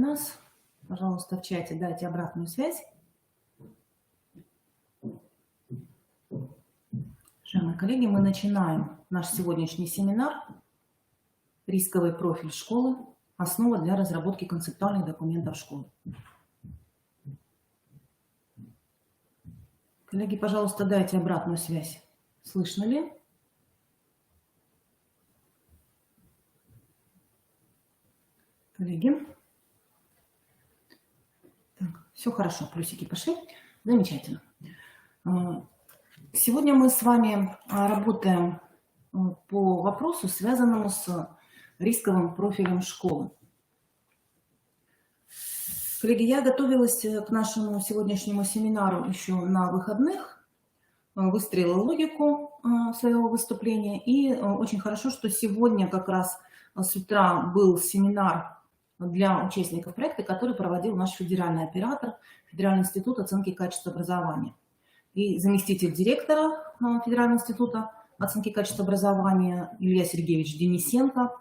нас. Пожалуйста, в чате дайте обратную связь. Уважаемые коллеги, мы начинаем наш сегодняшний семинар «Рисковый профиль школы. Основа для разработки концептуальных документов школы». Коллеги, пожалуйста, дайте обратную связь. Слышно ли? Коллеги? Так, все хорошо, плюсики пошли. Замечательно. Сегодня мы с вами работаем по вопросу, связанному с рисковым профилем школы. Коллеги, я готовилась к нашему сегодняшнему семинару еще на выходных, выстроила логику своего выступления, и очень хорошо, что сегодня как раз с утра был семинар для участников проекта, который проводил наш федеральный оператор, Федеральный институт оценки и качества образования. И заместитель директора Федерального института оценки и качества образования Илья Сергеевич Денисенко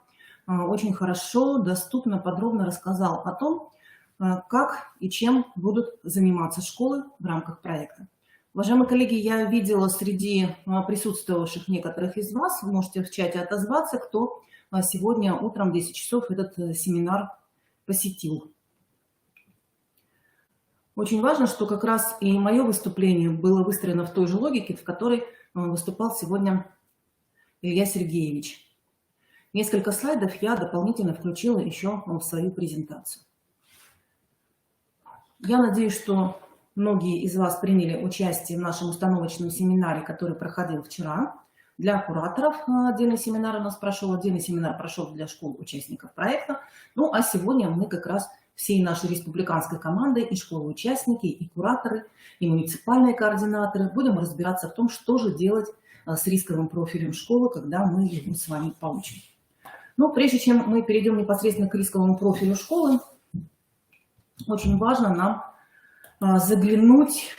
очень хорошо, доступно, подробно рассказал о том, как и чем будут заниматься школы в рамках проекта. Уважаемые коллеги, я видела среди присутствовавших некоторых из вас, вы можете в чате отозваться, кто сегодня утром в 10 часов этот семинар посетил. Очень важно, что как раз и мое выступление было выстроено в той же логике, в которой выступал сегодня Илья Сергеевич. Несколько слайдов я дополнительно включила еще в свою презентацию. Я надеюсь, что многие из вас приняли участие в нашем установочном семинаре, который проходил вчера. Для кураторов отдельный семинар у нас прошел, отдельный семинар прошел для школ участников проекта. Ну а сегодня мы как раз всей нашей республиканской командой, и школы-участники, и кураторы, и муниципальные координаторы будем разбираться в том, что же делать с рисковым профилем школы, когда мы его с вами получим. Но прежде чем мы перейдем непосредственно к рисковому профилю школы, очень важно нам заглянуть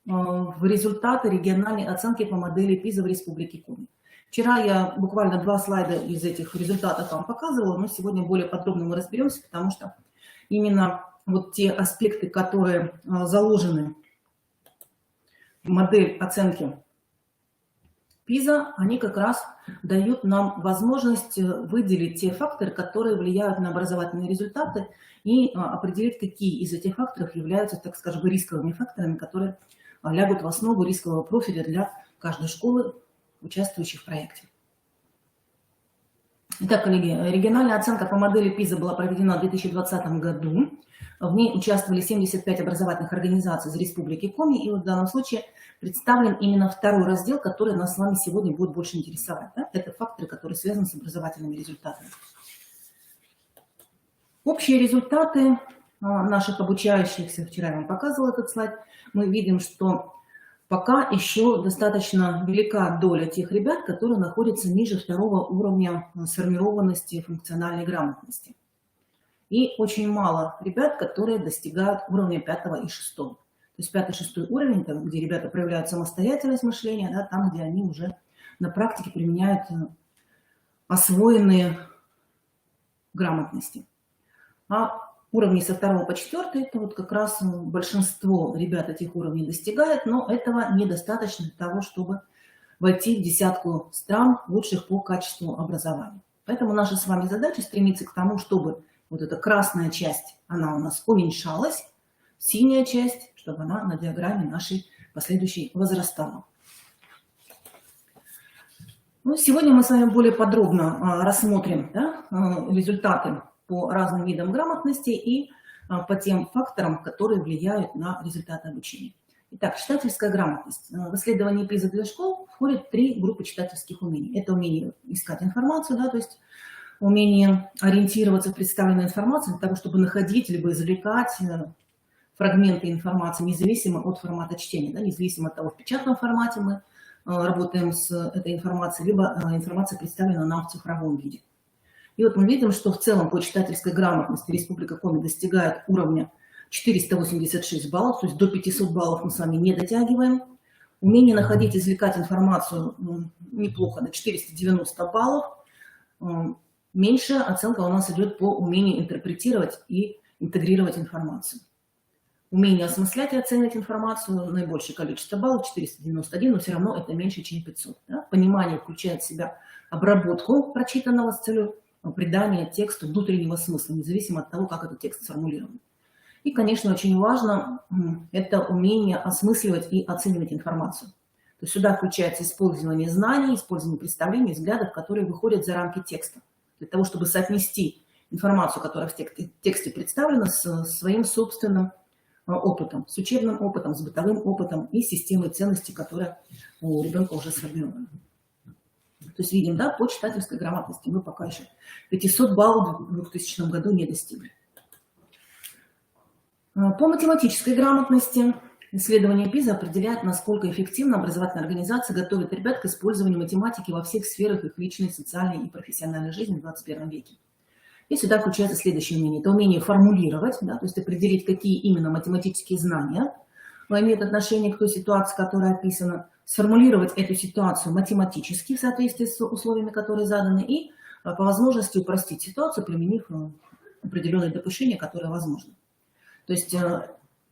в результаты региональной оценки по модели ПИЗа в Республике Коми. Вчера я буквально 2 слайда из этих результатов вам показывала, но сегодня более подробно мы разберемся, потому что именно вот те аспекты, которые заложены в модель оценки ПИЗа, они как раз дают нам возможность выделить те факторы, которые влияют на образовательные результаты, и определить, какие из этих факторов являются, так скажем, рисковыми факторами, которые лягут в основу рискового профиля для каждой школы, участвующей в проекте. Итак, коллеги, региональная оценка по модели ПИЗа была проведена в 2020 году. В ней участвовали 75 образовательных организаций из Республики Коми, и вот в данном случае представлен именно второй раздел, который нас с вами сегодня будет больше интересовать. Да? Это факторы, которые связаны с образовательными результатами. Общие результаты наших обучающихся, вчера я вам показывала этот слайд, мы видим, что пока еще достаточно велика доля тех ребят, которые находятся ниже 2-го уровня сформированности функциональной грамотности. И очень мало ребят, которые достигают уровня 5-го и 6-го. То есть 5-6 уровень, там, где ребята проявляют самостоятельность мышления, да, там, где они уже на практике применяют освоенные грамотности. А уровни со 2 по 4 это вот как раз большинство ребят этих уровней достигает, но этого недостаточно для того, чтобы войти в десятку стран лучших по качеству образования. Поэтому наша с вами задача стремиться к тому, чтобы вот эта красная часть, она у нас уменьшалась, синяя часть, чтобы она на диаграмме нашей последующей возрастала. Ну, сегодня мы с вами более подробно рассмотрим, да, результаты по разным видам грамотности и по тем факторам, которые влияют на результаты обучения. Итак, читательская грамотность. В исследовании ПИЗа для школ входят 3 группы читательских умений. Это умение искать информацию, да, то есть умение ориентироваться в представленной информации для того, чтобы находить либо извлекать фрагменты информации, независимо от формата чтения, да, независимо от того, в печатном формате мы работаем с этой информацией, либо информация представлена нам в цифровом виде. И вот мы видим, что в целом по читательской грамотности Республика Коми достигает уровня 486 баллов, то есть до 500 баллов мы с вами не дотягиваем. Умение находить, извлекать информацию неплохо, до 490 баллов. Меньшая оценка у нас идет по умению интерпретировать и интегрировать информацию. Умение осмыслять и оценивать информацию, наибольшее количество баллов, 491, но все равно это меньше, чем 500. Да? Понимание включает в себя обработку прочитанного с целью придания тексту внутреннего смысла, независимо от того, как этот текст сформулирован. И, конечно, очень важно это умение осмысливать и оценивать информацию. То есть сюда включается использование знаний, использование представлений, взглядов, которые выходят за рамки текста. Для того, чтобы соотнести информацию, которая в тексте представлена, с своим собственным опытом, с учебным опытом, с бытовым опытом и системой ценностей, которая у ребенка уже сформирована. То есть видим, да, по читательской грамотности мы пока еще 500 баллов в 2000 году не достигли. По математической грамотности исследование ПИЗа определяет, насколько эффективно образовательная организация готовит ребят к использованию математики во всех сферах их личной, социальной и профессиональной жизни в 21 веке. И сюда включается следующее умение. Это умение формулировать, да, то есть определить, какие именно математические знания имеют отношение к той ситуации, которая описана, сформулировать эту ситуацию математически в соответствии с условиями, которые заданы, и по возможности упростить ситуацию, применив определенные допущения, которые возможны. То есть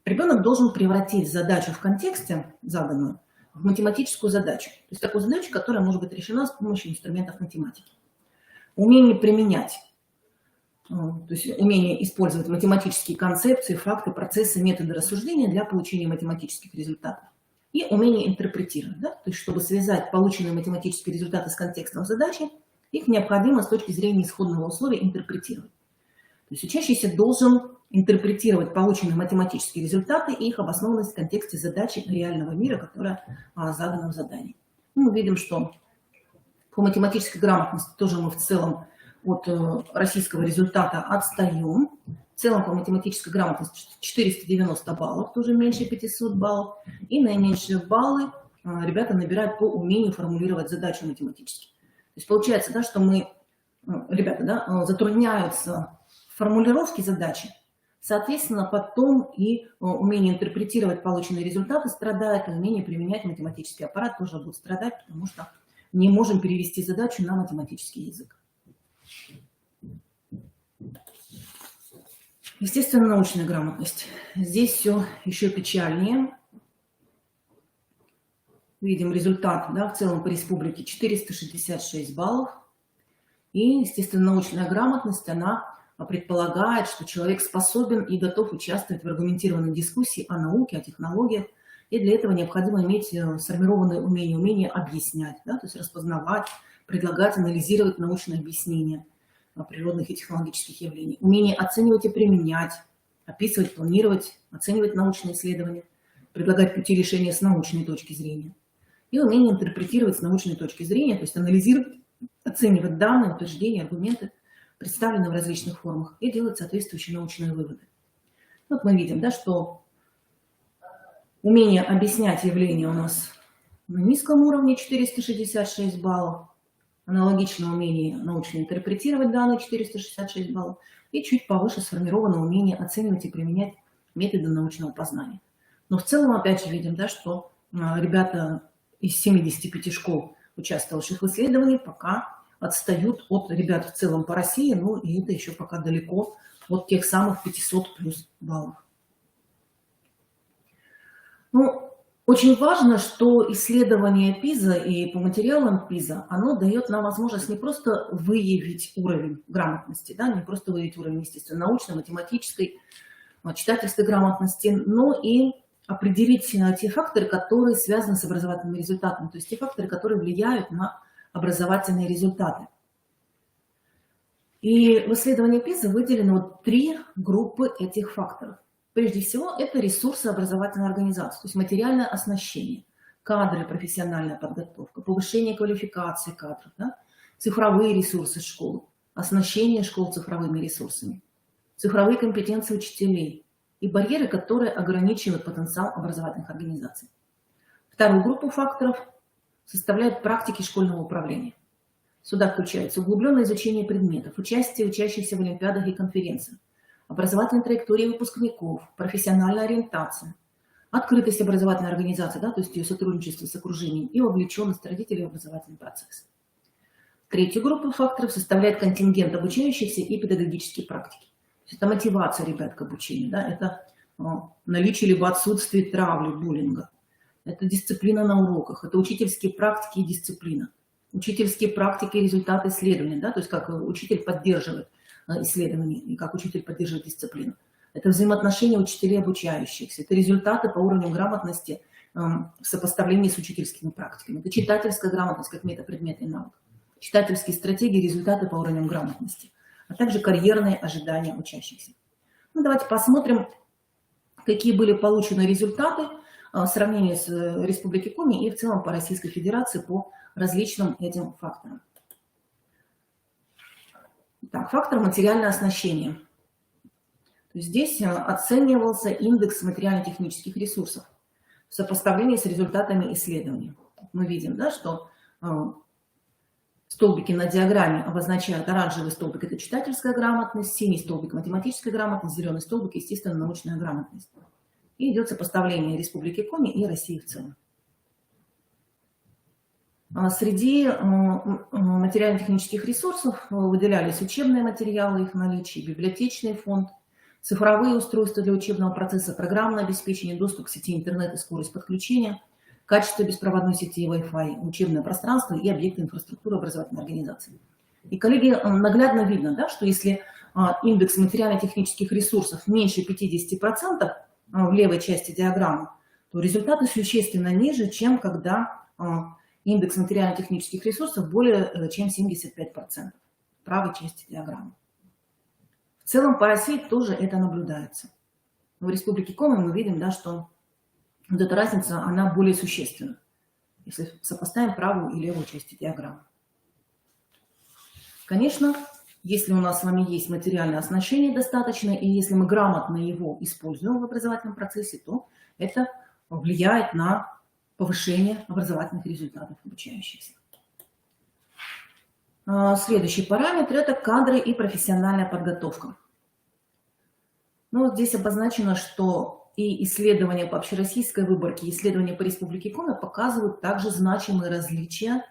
ребенок должен превратить задачу в контексте заданную в математическую задачу. То есть такую задачу, которая может быть решена с помощью инструментов математики. Умение применять. То есть умение использовать математические концепции, факты, процессы, методы рассуждения для получения математических результатов. И умение интерпретировать. Да? То есть чтобы связать полученные математические результаты с контекстом задачи, их необходимо с точки зрения исходного условия интерпретировать. То есть учащийся должен интерпретировать полученные математические результаты и их обоснованность в контексте задачи реального мира, которая задана в задании. Мы видим, что по математической грамотности тоже мы в целом от российского результата отстаем. В целом по математической грамотности 490 баллов, тоже меньше 500 баллов. И наименьшие баллы ребята набирают по умению формулировать задачи математически. То есть получается, да, что ребята, да, затрудняются в формулировке задачи. Соответственно, потом и умение интерпретировать полученные результаты страдает, и умение применять математический аппарат тоже будет страдать, потому что не можем перевести задачу на математический язык. Естественно, научная грамотность. Здесь все еще печальнее. Видим результат, да, в целом по республике 466 баллов. И, естественно, научная грамотность, она предполагает, что человек способен и готов участвовать в аргументированной дискуссии о науке, о технологиях. И для этого необходимо иметь сформированное умение объяснять, да, то есть распознавать, предлагать, анализировать научные объяснения природных и технологических явлений. Умение оценивать и применять, описывать, планировать, оценивать научные исследования, предлагать пути решения с научной точки зрения. И умение интерпретировать с научной точки зрения, то есть анализировать, оценивать данные, утверждения, аргументы, представленные в различных формах, и делать соответствующие научные выводы. Вот мы видим, да, что умение объяснять явления у нас на низком уровне 466 баллов, аналогичное умение научно интерпретировать данные 466 баллов, и чуть повыше сформировано умение оценивать и применять методы научного познания. Но в целом, опять же, видим, да, что ребята из 75 школ, участвовавших в исследовании, пока отстают от ребят в целом по России, ну и это еще пока далеко от тех самых 500 плюс баллов. Ну, очень важно, что исследование ПИЗа и по материалам ПИЗа, оно дает нам возможность не просто выявить уровень грамотности, да, не просто выявить уровень, естественно, научной, математической, читательской грамотности, но и определить те факторы, которые связаны с образовательными результатами, то есть те факторы, которые влияют на образовательные результаты. И в исследовании ПИЗа выделены вот 3 группы этих факторов. Прежде всего, это ресурсы образовательной организации, то есть материальное оснащение, кадры, профессиональная подготовка, повышение квалификации кадров, да, цифровые ресурсы школы, оснащение школ цифровыми ресурсами, цифровые компетенции учителей и барьеры, которые ограничивают потенциал образовательных организаций. Вторую группу факторов составляют практики школьного управления. Сюда включается углубленное изучение предметов, участие учащихся в олимпиадах и конференциях, образовательная траектория выпускников, профессиональная ориентация, открытость образовательной организации, да, то есть ее сотрудничество с окружением и вовлеченность родителей в образовательный процесс. Третью группу факторов составляет контингент обучающихся и педагогические практики. Это мотивация ребят к обучению, да? Это наличие либо отсутствие травли, буллинга. Это дисциплина на уроках, это учительские практики и дисциплина. Учительские практики и результаты исследований, да? То есть как учитель поддерживает исследования и как учитель поддерживает дисциплину. Это взаимоотношения учителей и обучающихся, это результаты по уровню грамотности в сопоставлении с учительскими практиками. Это читательская грамотность как метапредметный навык. Читательские стратегии, результаты по уровню грамотности, а также карьерные ожидания учащихся. Ну, давайте посмотрим, какие были получены результаты в сравнении с Республикой Коми и в целом по Российской Федерации по различным этим факторам. Так, фактор материальное оснащение. То есть здесь оценивался индекс материально-технических ресурсов в сопоставлении с результатами исследований. Мы видим, да, что столбики на диаграмме обозначают: оранжевый столбик – это читательская грамотность, синий столбик – математическая грамотность, зеленый столбик – естественно-научная грамотность. И идет сопоставление Республики Коми и России в целом. Среди материально-технических ресурсов выделялись учебные материалы, их наличие, библиотечный фонд, цифровые устройства для учебного процесса, программное обеспечение, доступ к сети интернет и скорость подключения, качество беспроводной сети и Wi-Fi, учебное пространство и объекты инфраструктуры образовательной организации. И, коллеги, наглядно видно, да, что если индекс материально-технических ресурсов меньше 50% в левой части диаграммы, то результаты существенно ниже, чем когда индекс материально-технических ресурсов более чем 75% в правой части диаграммы. В целом по России тоже это наблюдается. Но в Республике Коми мы видим, да, что вот эта разница, она более существенна, если сопоставим правую и левую части диаграммы. Конечно, если у нас с вами есть материальное оснащение достаточно, и если мы грамотно его используем в образовательном процессе, то это влияет на повышение образовательных результатов обучающихся. Следующий параметр – это кадры и профессиональная подготовка. Ну, вот здесь обозначено, что и исследования по общероссийской выборке, и исследования по Республике Коми показывают также значимые различия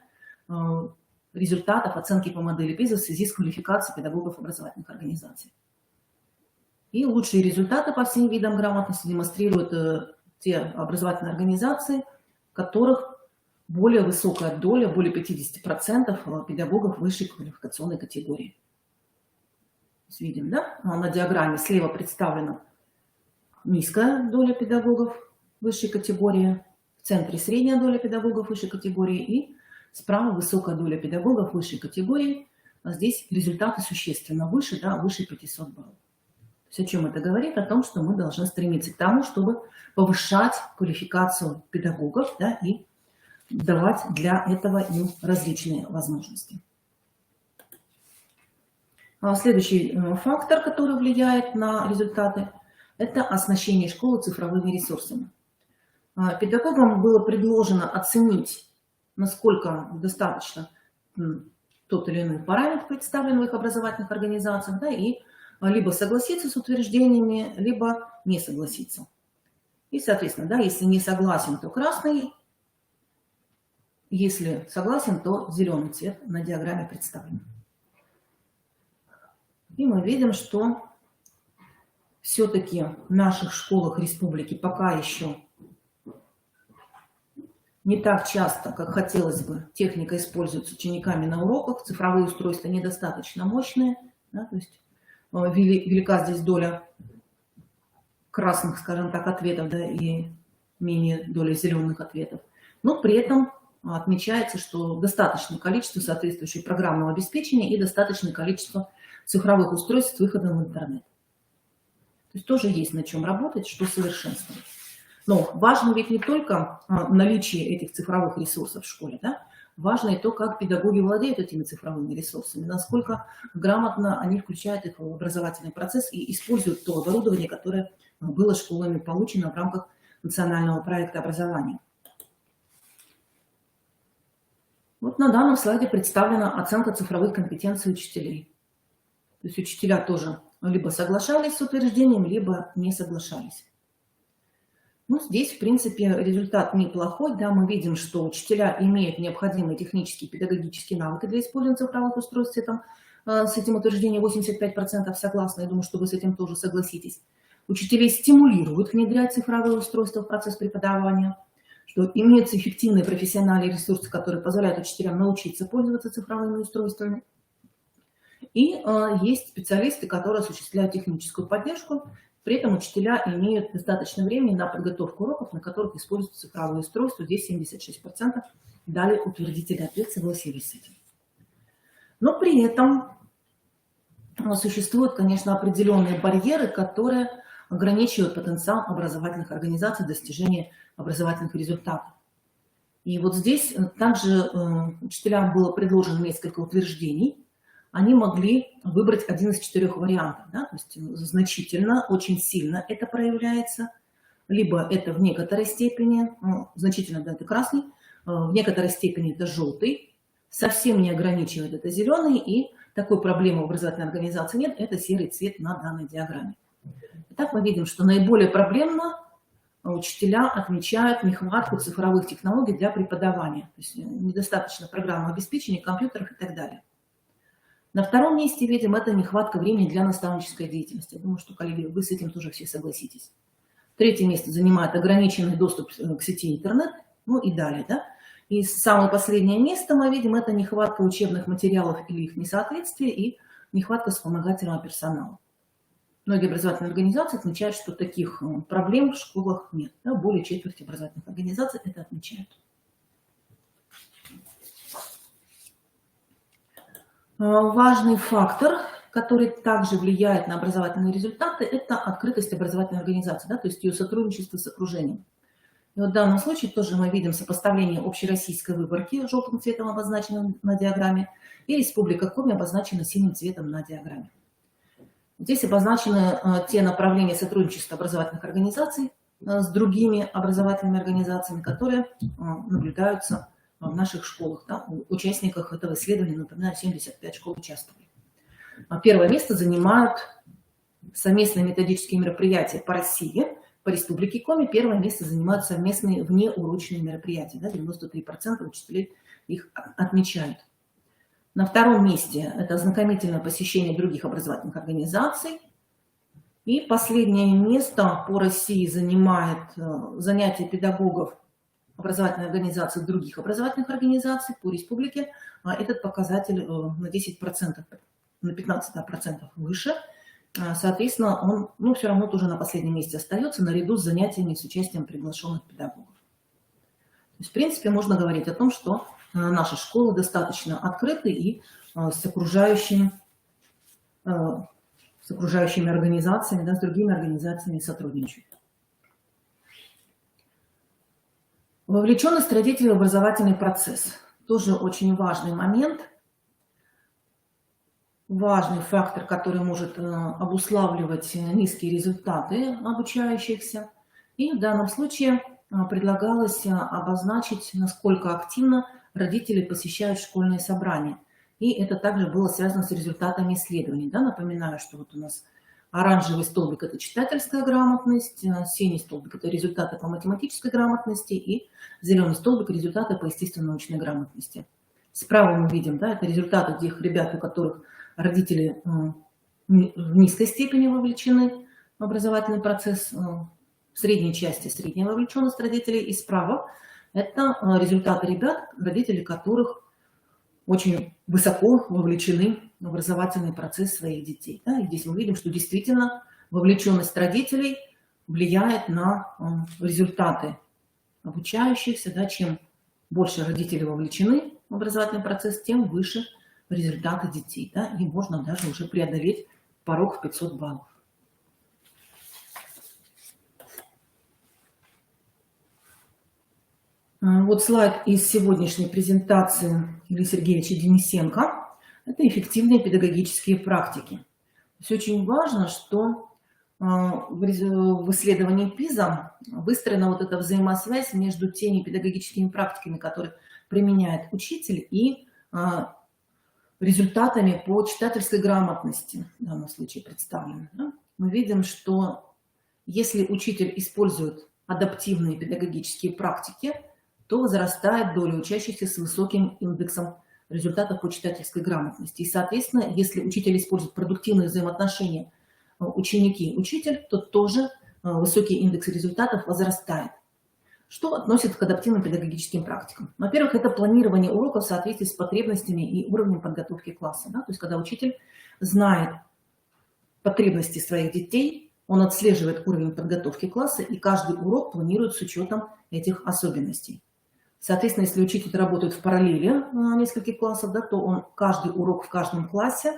результатов оценки по модели ПИЗа в связи с квалификацией педагогов образовательных организаций. И лучшие результаты по всем видам грамотности демонстрируют те образовательные организации, в которых более высокая доля, более 50% педагогов высшей квалификационной категории. Видим, да? На диаграмме слева представлена низкая доля педагогов высшей категории, в центре средняя доля педагогов высшей категории и справа высокая доля педагогов высшей категории. А здесь результаты существенно выше, да, выше 500 баллов. То есть о чем это говорит? О том, что мы должны стремиться к тому, чтобы повышать квалификацию педагогов, да, и давать для этого им различные возможности. Следующий фактор, который влияет на результаты, это оснащение школы цифровыми ресурсами. Педагогам было предложено оценить, насколько достаточно тот или иной параметр, представленный в их образовательных организациях, да, и либо согласиться с утверждениями, либо не согласиться. И, соответственно, да, если не согласен, то красный, если согласен, то зеленый цвет на диаграмме представлен. И мы видим, что все-таки в наших школах республики пока еще не так часто, как хотелось бы, техника используется учениками на уроках, цифровые устройства недостаточно мощные, да, то есть велика здесь доля красных, скажем так, ответов, да, и менее доля зеленых ответов. Но при этом отмечается, что достаточное количество соответствующего программного обеспечения и достаточное количество цифровых устройств с выходом в интернет. То есть тоже есть над чем работать, что совершенствовать. Но важно ведь не только наличие этих цифровых ресурсов в школе, да? Важно и то, как педагоги владеют этими цифровыми ресурсами, насколько грамотно они включают их в образовательный процесс и используют то оборудование, которое было школами получено в рамках национального проекта образования. Вот на данном слайде представлена оценка цифровых компетенций учителей. То есть учителя тоже либо соглашались с утверждением, либо не соглашались. Ну, здесь, в принципе, результат неплохой. Да, мы видим, что учителя имеют необходимые технические и педагогические навыки для использования цифровых устройств в этом с этим утверждением 85% согласны, я думаю, что вы с этим тоже согласитесь. Учителей стимулируют внедрять цифровые устройства в процесс преподавания, что имеются эффективные профессиональные ресурсы, которые позволяют учителям научиться пользоваться цифровыми устройствами. И есть специалисты, которые осуществляют техническую поддержку. При этом учителя имеют достаточно времени на подготовку уроков, на которых используются цифровые устройства. Здесь 76% дали утвердительный ответ, согласились с этим. Но при этом существуют, конечно, определенные барьеры, которые ограничивают потенциал образовательных организаций в достижении образовательных результатов. И вот здесь также учителям было предложено несколько утверждений. Они могли выбрать один из 4 вариантов. Да? То есть значительно, очень сильно это проявляется. Либо это в некоторой степени, значительно, да, это красный, в некоторой степени это желтый, совсем не ограничивает это зеленый, и такой проблемы в образовательной организации нет, это серый цвет на данной диаграмме. Итак, мы видим, что наиболее проблемно учителя отмечают нехватку цифровых технологий для преподавания. То есть недостаточно программного обеспечения, компьютеров и так далее. На втором месте, видим, это нехватка времени для наставнической деятельности. Я думаю, что, коллеги, вы с этим тоже все согласитесь. Третье место занимает ограниченный доступ к сети интернет, ну и далее. Да? И самое последнее место мы видим, это нехватка учебных материалов или их несоответствие и нехватка вспомогательного персонала. Многие образовательные организации отмечают, что таких проблем в школах нет. Да? Более четверти образовательных организаций это отмечают. Важный фактор, который также влияет на образовательные результаты, это открытость образовательной организации, да, то есть ее сотрудничество с окружением. И вот в данном случае тоже мы видим сопоставление общероссийской выборки, желтым цветом обозначенной на диаграмме, и Республика Коми обозначена синим цветом на диаграмме. Здесь обозначены те направления сотрудничества образовательных организаций с другими образовательными организациями, которые наблюдаются в наших школах. Да, у участников этого исследования, напоминаю, 75 школ участвовали. Первое место занимают совместные методические мероприятия по России. По Республике Коми первое место занимают совместные внеурочные мероприятия. Да, 93% учителей их отмечают. На втором месте это ознакомительное посещение других образовательных организаций. И последнее место по России занимает занятия педагогов образовательной организации других образовательных организаций по республике. Этот показатель на 10%, на 15% выше. Соответственно, он все равно тоже на последнем месте остается, наряду с занятиями с участием приглашенных педагогов. То есть, в принципе, можно говорить о том, что наши школы достаточно открыты и с окружающими организациями, да, с другими организациями сотрудничают. Вовлеченность родителей в образовательный процесс. Тоже очень важный момент. Важный фактор, который может обуславливать низкие результаты обучающихся. И в данном случае предлагалось обозначить, насколько активно родители посещают школьные собрания. И это также было связано с результатами исследований. Да? Напоминаю, что вот у нас оранжевый столбик – это читательская грамотность, синий столбик – это результаты по математической грамотности, и зеленый столбик – результаты по естественно-научной грамотности. Справа мы видим, да, это результаты тех ребят, у которых родители в низкой степени вовлечены в образовательный процесс, в средней части средняя вовлеченность родителей, и справа это результаты ребят, родители которых очень высоко вовлечены в образовательный процесс своих детей. Да? И здесь мы видим, что действительно вовлеченность родителей влияет на результаты обучающихся. Да? Чем больше родители вовлечены в образовательный процесс, тем выше результаты детей. Да? И можно даже уже преодолеть порог в 500 баллов. Вот слайд из сегодняшней презентации Ильи Сергеевича Денисенко. Это эффективные педагогические практики. То есть очень важно, что в исследовании ПИЗа выстроена вот эта взаимосвязь между теми педагогическими практиками, которые применяет учитель, и результатами по читательской грамотности, в данном случае представлены. Мы видим, что если учитель использует адаптивные педагогические практики, то возрастает доля учащихся с высоким индексом результатов по читательской грамотности. И, соответственно, если учитель использует продуктивные взаимоотношения ученики и учитель, то тоже высокий индекс результатов возрастает. Что относится к адаптивным педагогическим практикам? Во-первых, это планирование уроков в соответствии с потребностями и уровнем подготовки класса. Да? То есть, когда учитель знает потребности своих детей, он отслеживает уровень подготовки класса, и каждый урок планирует с учетом этих особенностей. Соответственно, если учитель работает в параллели нескольких классов, да, то он каждый урок в каждом классе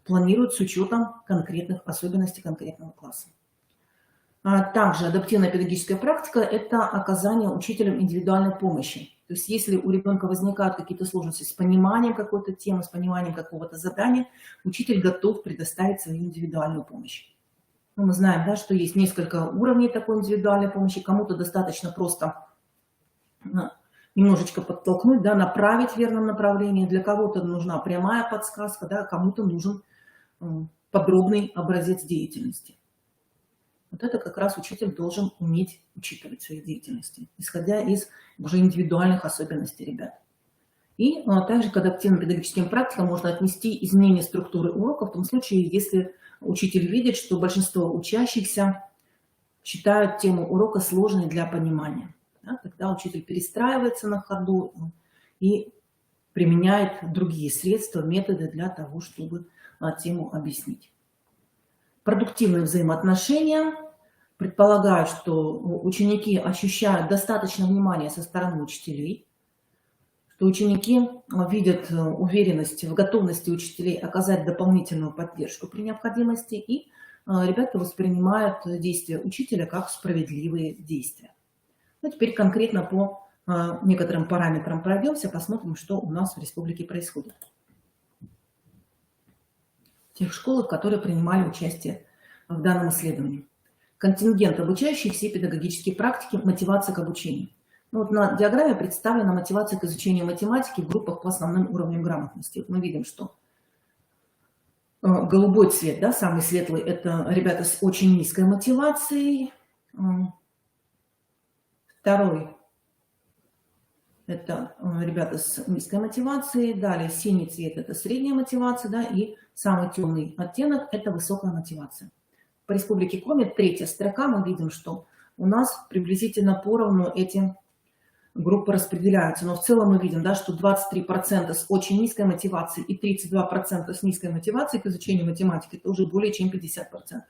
планирует с учетом конкретных особенностей конкретного класса. Также адаптивная педагогическая практика – это оказание учителям индивидуальной помощи. То есть если у ребенка возникают какие-то сложности с пониманием какой-то темы, с пониманием какого-то задания, учитель готов предоставить свою индивидуальную помощь. Мы знаем, да, что есть несколько уровней такой индивидуальной помощи. Кому-то достаточно просто немножечко подтолкнуть, да, направить в верном направлении. Для кого-то нужна прямая подсказка, да, кому-то нужен подробный образец деятельности. Вот это как раз учитель должен уметь учитывать в своей деятельности, исходя из уже индивидуальных особенностей ребят. И также к адаптивным педагогическим практикам можно отнести изменение структуры урока в том случае, если учитель видит, что большинство учащихся считают тему урока сложной для понимания. Да, тогда учитель перестраивается на ходу и применяет другие средства, методы для того, чтобы тему объяснить. Продуктивные взаимоотношения предполагают, что ученики ощущают достаточно внимания со стороны учителей, что ученики видят уверенность в готовности учителей оказать дополнительную поддержку при необходимости, и ребята воспринимают действия учителя как справедливые действия. Ну, теперь конкретно по некоторым параметрам пройдемся, посмотрим, что у нас в республике происходит. В тех школах, которые принимали участие в данном исследовании. Контингент обучающих, все педагогические практики, мотивация к обучению. Ну, вот на диаграмме представлена мотивация к изучению математики в группах по основным уровням грамотности. Вот мы видим, что голубой цвет, да, самый светлый, это ребята с очень низкой мотивацией. Второй – это ребята с низкой мотивацией. Далее синий цвет – это средняя мотивация, да, и самый темный оттенок – это высокая мотивация. По республике Коми, третья строка, мы видим, что у нас приблизительно поровну эти группы распределяются. Но в целом мы видим, да, что 23% с очень низкой мотивацией и 32% с низкой мотивацией к изучению математики – это уже более чем 50%.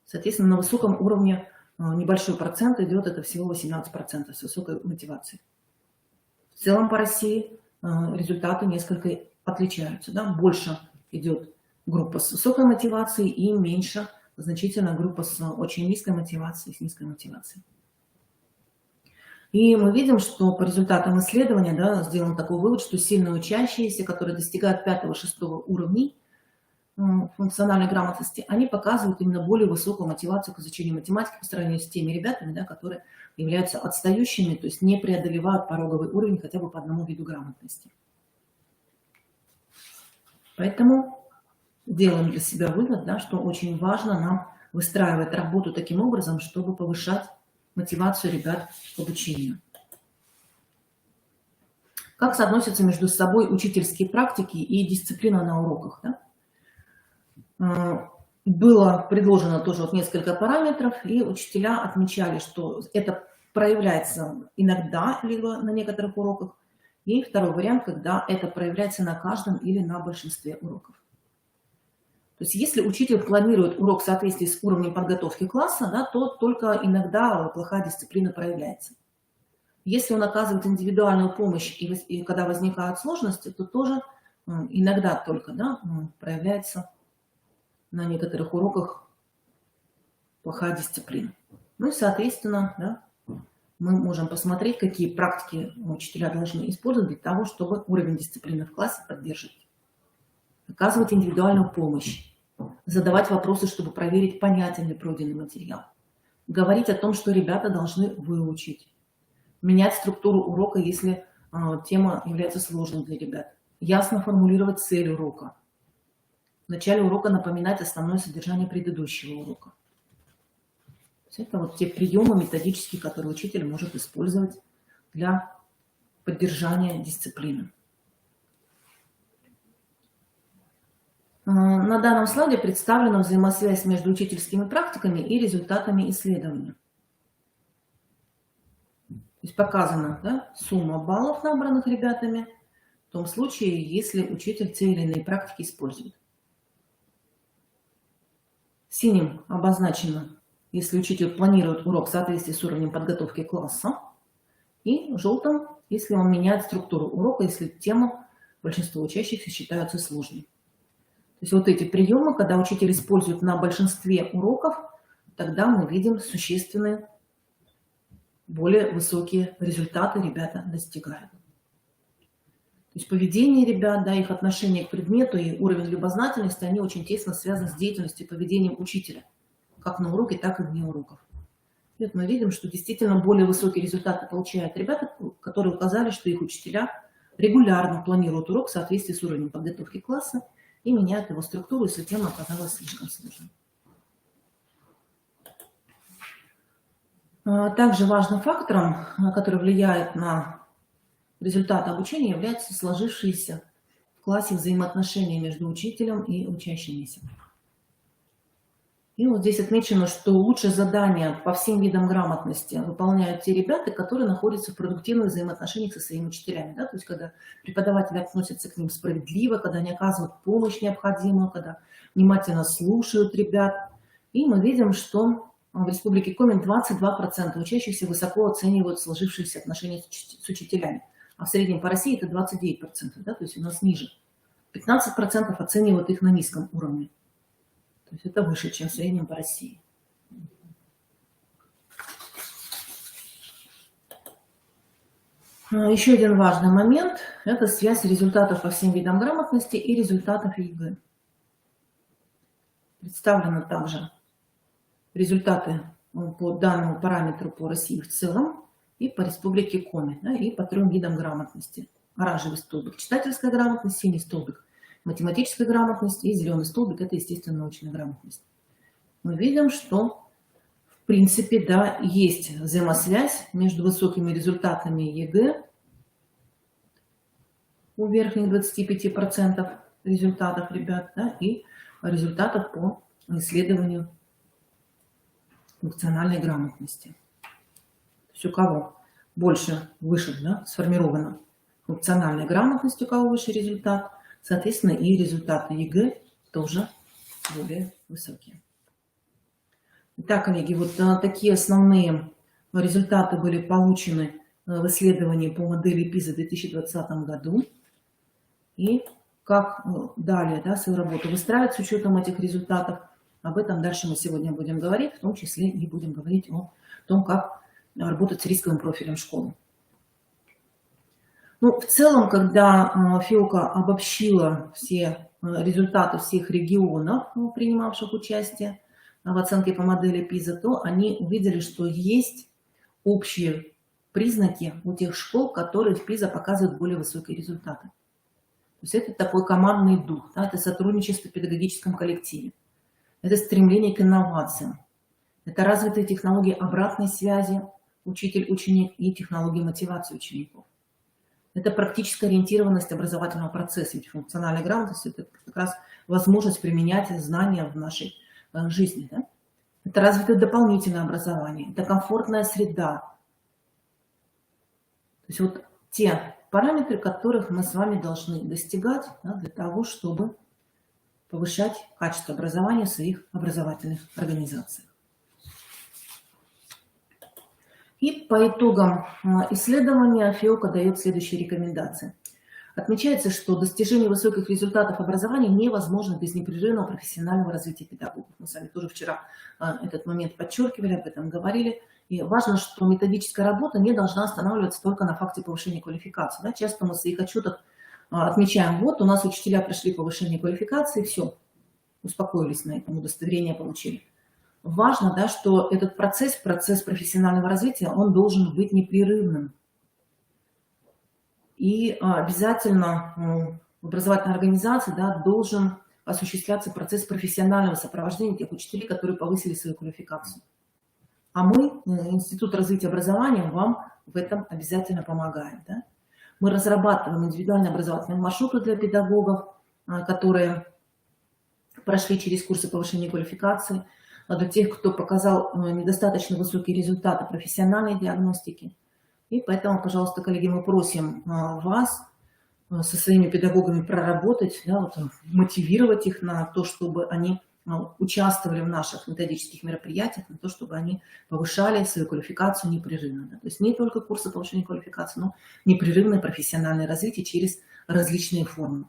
Соответственно, на высоком уровне небольшой процент идет, это всего 18% с высокой мотивацией. В целом по России результаты несколько отличаются. Да? Больше идет группа с высокой мотивацией и меньше значительно группа с очень низкой мотивацией, с низкой мотивацией. И мы видим, что по результатам исследования, да, сделан такой вывод, что сильные учащиеся, которые достигают 5-6 уровней функциональной грамотности, они показывают именно более высокую мотивацию к изучению математики по сравнению с теми ребятами, да, которые являются отстающими, то есть не преодолевают пороговый уровень хотя бы по одному виду грамотности. Поэтому делаем для себя вывод, да, что очень важно нам выстраивать работу таким образом, чтобы повышать мотивацию ребят к обучению. Как соотносятся между собой учительские практики и дисциплина на уроках? Да? Было предложено тоже вот несколько параметров, и учителя отмечали, что это проявляется иногда, либо на некоторых уроках, и второй вариант, когда это проявляется на каждом или на большинстве уроков. То есть если учитель планирует урок в соответствии с уровнем подготовки класса, да, то только иногда плохая дисциплина проявляется. Если он оказывает индивидуальную помощь, и когда возникают сложности, то тоже иногда только, да, проявляется на некоторых уроках плохая дисциплина. Ну и, соответственно, да, мы можем посмотреть, какие практики учителя должны использовать для того, чтобы уровень дисциплины в классе поддерживать. Оказывать индивидуальную помощь, задавать вопросы, чтобы проверить, понятен ли пройденный материал, говорить о том, что ребята должны выучить, менять структуру урока, если тема является сложной для ребят, ясно формулировать цель урока, в начале урока напоминать основное содержание предыдущего урока. Это вот те приемы методические, которые учитель может использовать для поддержания дисциплины. на данном слайде представлена взаимосвязь между учительскими практиками и результатами исследования. То есть показана, да, сумма баллов, набранных ребятами, в том случае, если учитель те или иные практики использует. Синим обозначено, если учитель планирует урок в соответствии с уровнем подготовки класса, и желтым, если он меняет структуру урока, если тему большинство учащихся считаются сложной. То есть вот эти приемы, когда учитель использует на большинстве уроков, тогда мы видим существенные, более высокие результаты ребята достигают. То есть поведение ребят, да, их отношение к предмету и уровень любознательности, они очень тесно связаны с деятельностью и поведением учителя, как на уроке, так и вне уроков. И вот мы видим, что действительно более высокие результаты получают ребята, которые указали, что их учителя регулярно планируют урок в соответствии с уровнем подготовки класса и меняют его структуру, если тема оказалась слишком сложной. Также важным фактором, который влияет на результаты обучения, является сложившиеся в классе взаимоотношения между учителем и учащимися. И вот здесь отмечено, что лучше задания по всем видам грамотности выполняют те ребята, которые находятся в продуктивных взаимоотношениях со своими учителями. Да? То есть когда преподаватели относятся к ним справедливо, когда они оказывают помощь необходимую, когда внимательно слушают ребят. И мы видим, что в Республике Коми 22% учащихся высоко оценивают сложившиеся отношения с учителями. А в среднем по России это 29%, да? То есть у нас ниже. 15% оценивают их на низком уровне. То есть это выше, чем в среднем по России. Еще один важный момент – это связь результатов по всем видам грамотности и результатов ЕГЭ. Представлены также результаты по данному параметру по России в целом и по Республике Коми, да, и по 3 видам грамотности. Оранжевый столбик – читательская грамотность, синий столбик – математическая грамотность, и зеленый столбик – это, естественно, научная грамотность. Мы видим, что, в принципе, да, есть взаимосвязь между высокими результатами ЕГЭ у верхних 25% результатов ребят, да, и результатов по исследованию функциональной грамотности. То есть у кого выше, да, сформирована функциональная грамотность, у кого выше результат, соответственно, и результаты ЕГЭ тоже более высокие. Итак, коллеги, вот такие основные результаты были получены в исследовании по модели ПИЗа в 2020 году. И как далее, да, свою работу выстраивать с учетом этих результатов, об этом дальше мы сегодня будем говорить, в том числе и будем говорить о том, как работать с рисковым профилем школы. Ну, в целом, когда ФИОКа обобщила все результаты всех регионов, принимавших участие в оценке по модели ПИЗа, то они увидели, что есть общие признаки у тех школ, которые в ПИЗа показывают более высокие результаты. То есть это такой командный дух, да, это сотрудничество в педагогическом коллективе, это стремление к инновациям, это развитые технологии обратной связи учитель-ученик и технологии мотивации учеников. Это практическая ориентированность образовательного процесса, ведь функциональная грамотность – это как раз возможность применять знания в нашей жизни. Да? Это развитое дополнительное образование, это комфортная среда. То есть вот те параметры, которых мы с вами должны достигать, да, для того, чтобы повышать качество образования в своих образовательных организациях. И по итогам исследования ФИОКа дает следующие рекомендации. Отмечается, что достижение высоких результатов образования невозможно без непрерывного профессионального развития педагогов. Мы с вами тоже вчера этот момент подчеркивали, об этом говорили. И важно, что методическая работа не должна останавливаться только на факте повышения квалификации. Да? Часто мы в своих отчетах отмечаем, вот у нас учителя прошли повышение квалификации, все, успокоились на этом, удостоверение получили. Важно, да, что этот процесс профессионального развития, он должен быть непрерывным. И обязательно в образовательной организации, да, должен осуществляться процесс профессионального сопровождения тех учителей, которые повысили свою квалификацию. А мы, Институт развития образования, вам в этом обязательно помогаем. Да? Мы разрабатываем индивидуальные образовательные маршруты для педагогов, которые прошли через курсы повышения квалификации, для тех, кто показал недостаточно высокие результаты профессиональной диагностики. И поэтому, пожалуйста, коллеги, мы просим вас со своими педагогами проработать, да, вот, мотивировать их на то, чтобы они участвовали в наших методических мероприятиях, на то, чтобы они повышали свою квалификацию непрерывно. Да. То есть не только курсы повышения квалификации, но непрерывное профессиональное развитие через различные формы.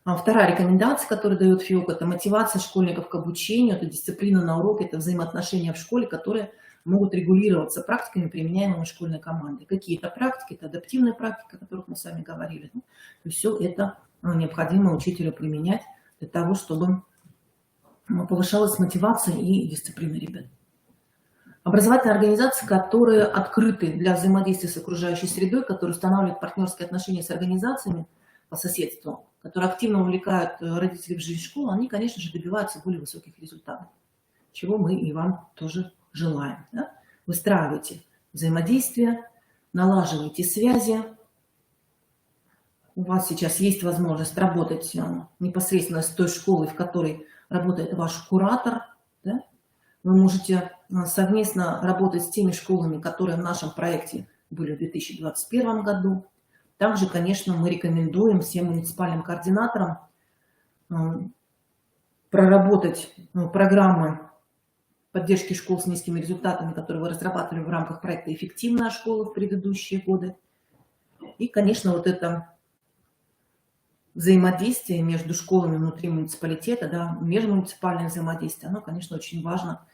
Вторая рекомендация, которую дает ФИОК, это мотивация школьников к обучению, это дисциплина на уроке, это взаимоотношения в школе, которые могут регулироваться практиками, применяемыми школьной командой. Какие-то практики, это адаптивная практика, о которых мы с вами говорили. То есть все это необходимо учителю применять для того, чтобы повышалась мотивация и дисциплина ребят. Образовательные организации, которые открыты для взаимодействия с окружающей средой, которые устанавливают партнерские отношения с организациями по соседству, которые активно увлекают родителей в жизнь школы, они, конечно же, добиваются более высоких результатов, чего мы и вам тоже желаем. Да? Выстраивайте взаимодействие, налаживайте связи. У вас сейчас есть возможность работать непосредственно с той школой, в которой работает ваш куратор. Да? Вы можете совместно работать с теми школами, которые в нашем проекте были в 2021 году. Также, конечно, мы рекомендуем всем муниципальным координаторам проработать программы поддержки школ с низкими результатами, которые вы разрабатывали в рамках проекта «Эффективная школа» в предыдущие годы. И, конечно, вот это взаимодействие между школами внутри муниципалитета, да, межмуниципальное взаимодействие, оно, конечно, очень важно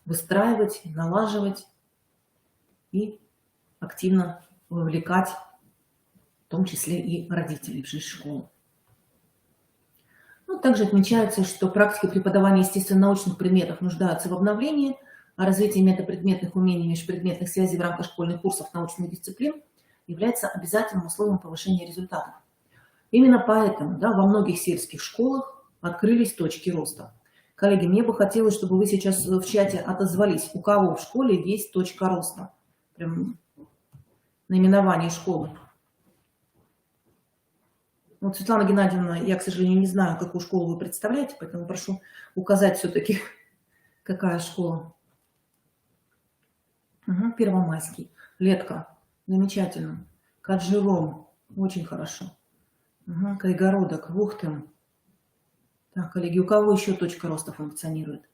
выстраивать, налаживать и активно вовлекать, в том числе и родителей в жизнь школы. Также отмечается, что практика преподавания естественно-научных предметов нуждается в обновлении, а развитие метапредметных умений и межпредметных связей в рамках школьных курсов научных дисциплин является обязательным условием повышения результатов. Именно поэтому, да, во многих сельских школах открылись точки роста. Коллеги, мне бы хотелось, чтобы вы сейчас в чате отозвались, у кого в школе есть точка роста. Прям наименование школы. Вот, Светлана Геннадьевна, я, к сожалению, не знаю, какую школу вы представляете, поэтому прошу указать все-таки, какая школа. Первомайский. Летка. Замечательно. Каджиром. Очень хорошо. Кайгородок. Вухтым. Так, коллеги, у кого еще точка роста функционирует?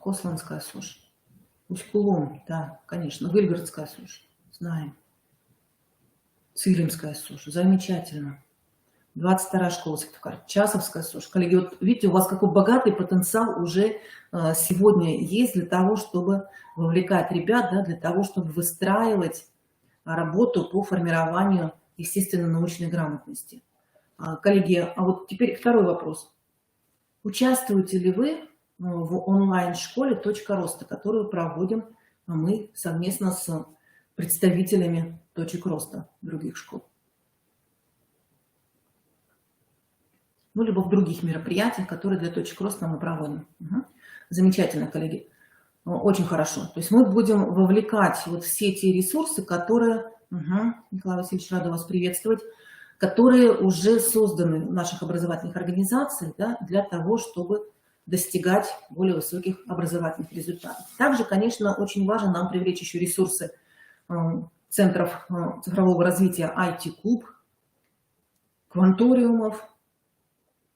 Косланская сушь. Усть-Кулом, да, конечно. Выльгородская сушь, знаем. Цилимская сушь, замечательно. 22-я школа Сыктывкар. Часовская сушь. Коллеги, вот видите, у вас какой богатый потенциал уже сегодня есть для того, чтобы вовлекать ребят, да, для того, чтобы выстраивать работу по формированию естественно-научной грамотности. Коллеги, а вот теперь второй вопрос. Участвуете ли вы в онлайн-школе «Точка роста», которую проводим мы совместно с представителями точек роста других школ? Либо в других мероприятиях, которые для точек роста мы проводим. Замечательно, коллеги. Очень хорошо. То есть мы будем вовлекать вот все те ресурсы, которые, Николай Васильевич, рада вас приветствовать, которые уже созданы в наших образовательных организациях, да, для того, чтобы достигать более высоких образовательных результатов. Также, конечно, очень важно нам привлечь еще ресурсы центров цифрового развития IT-клуб, кванториумов.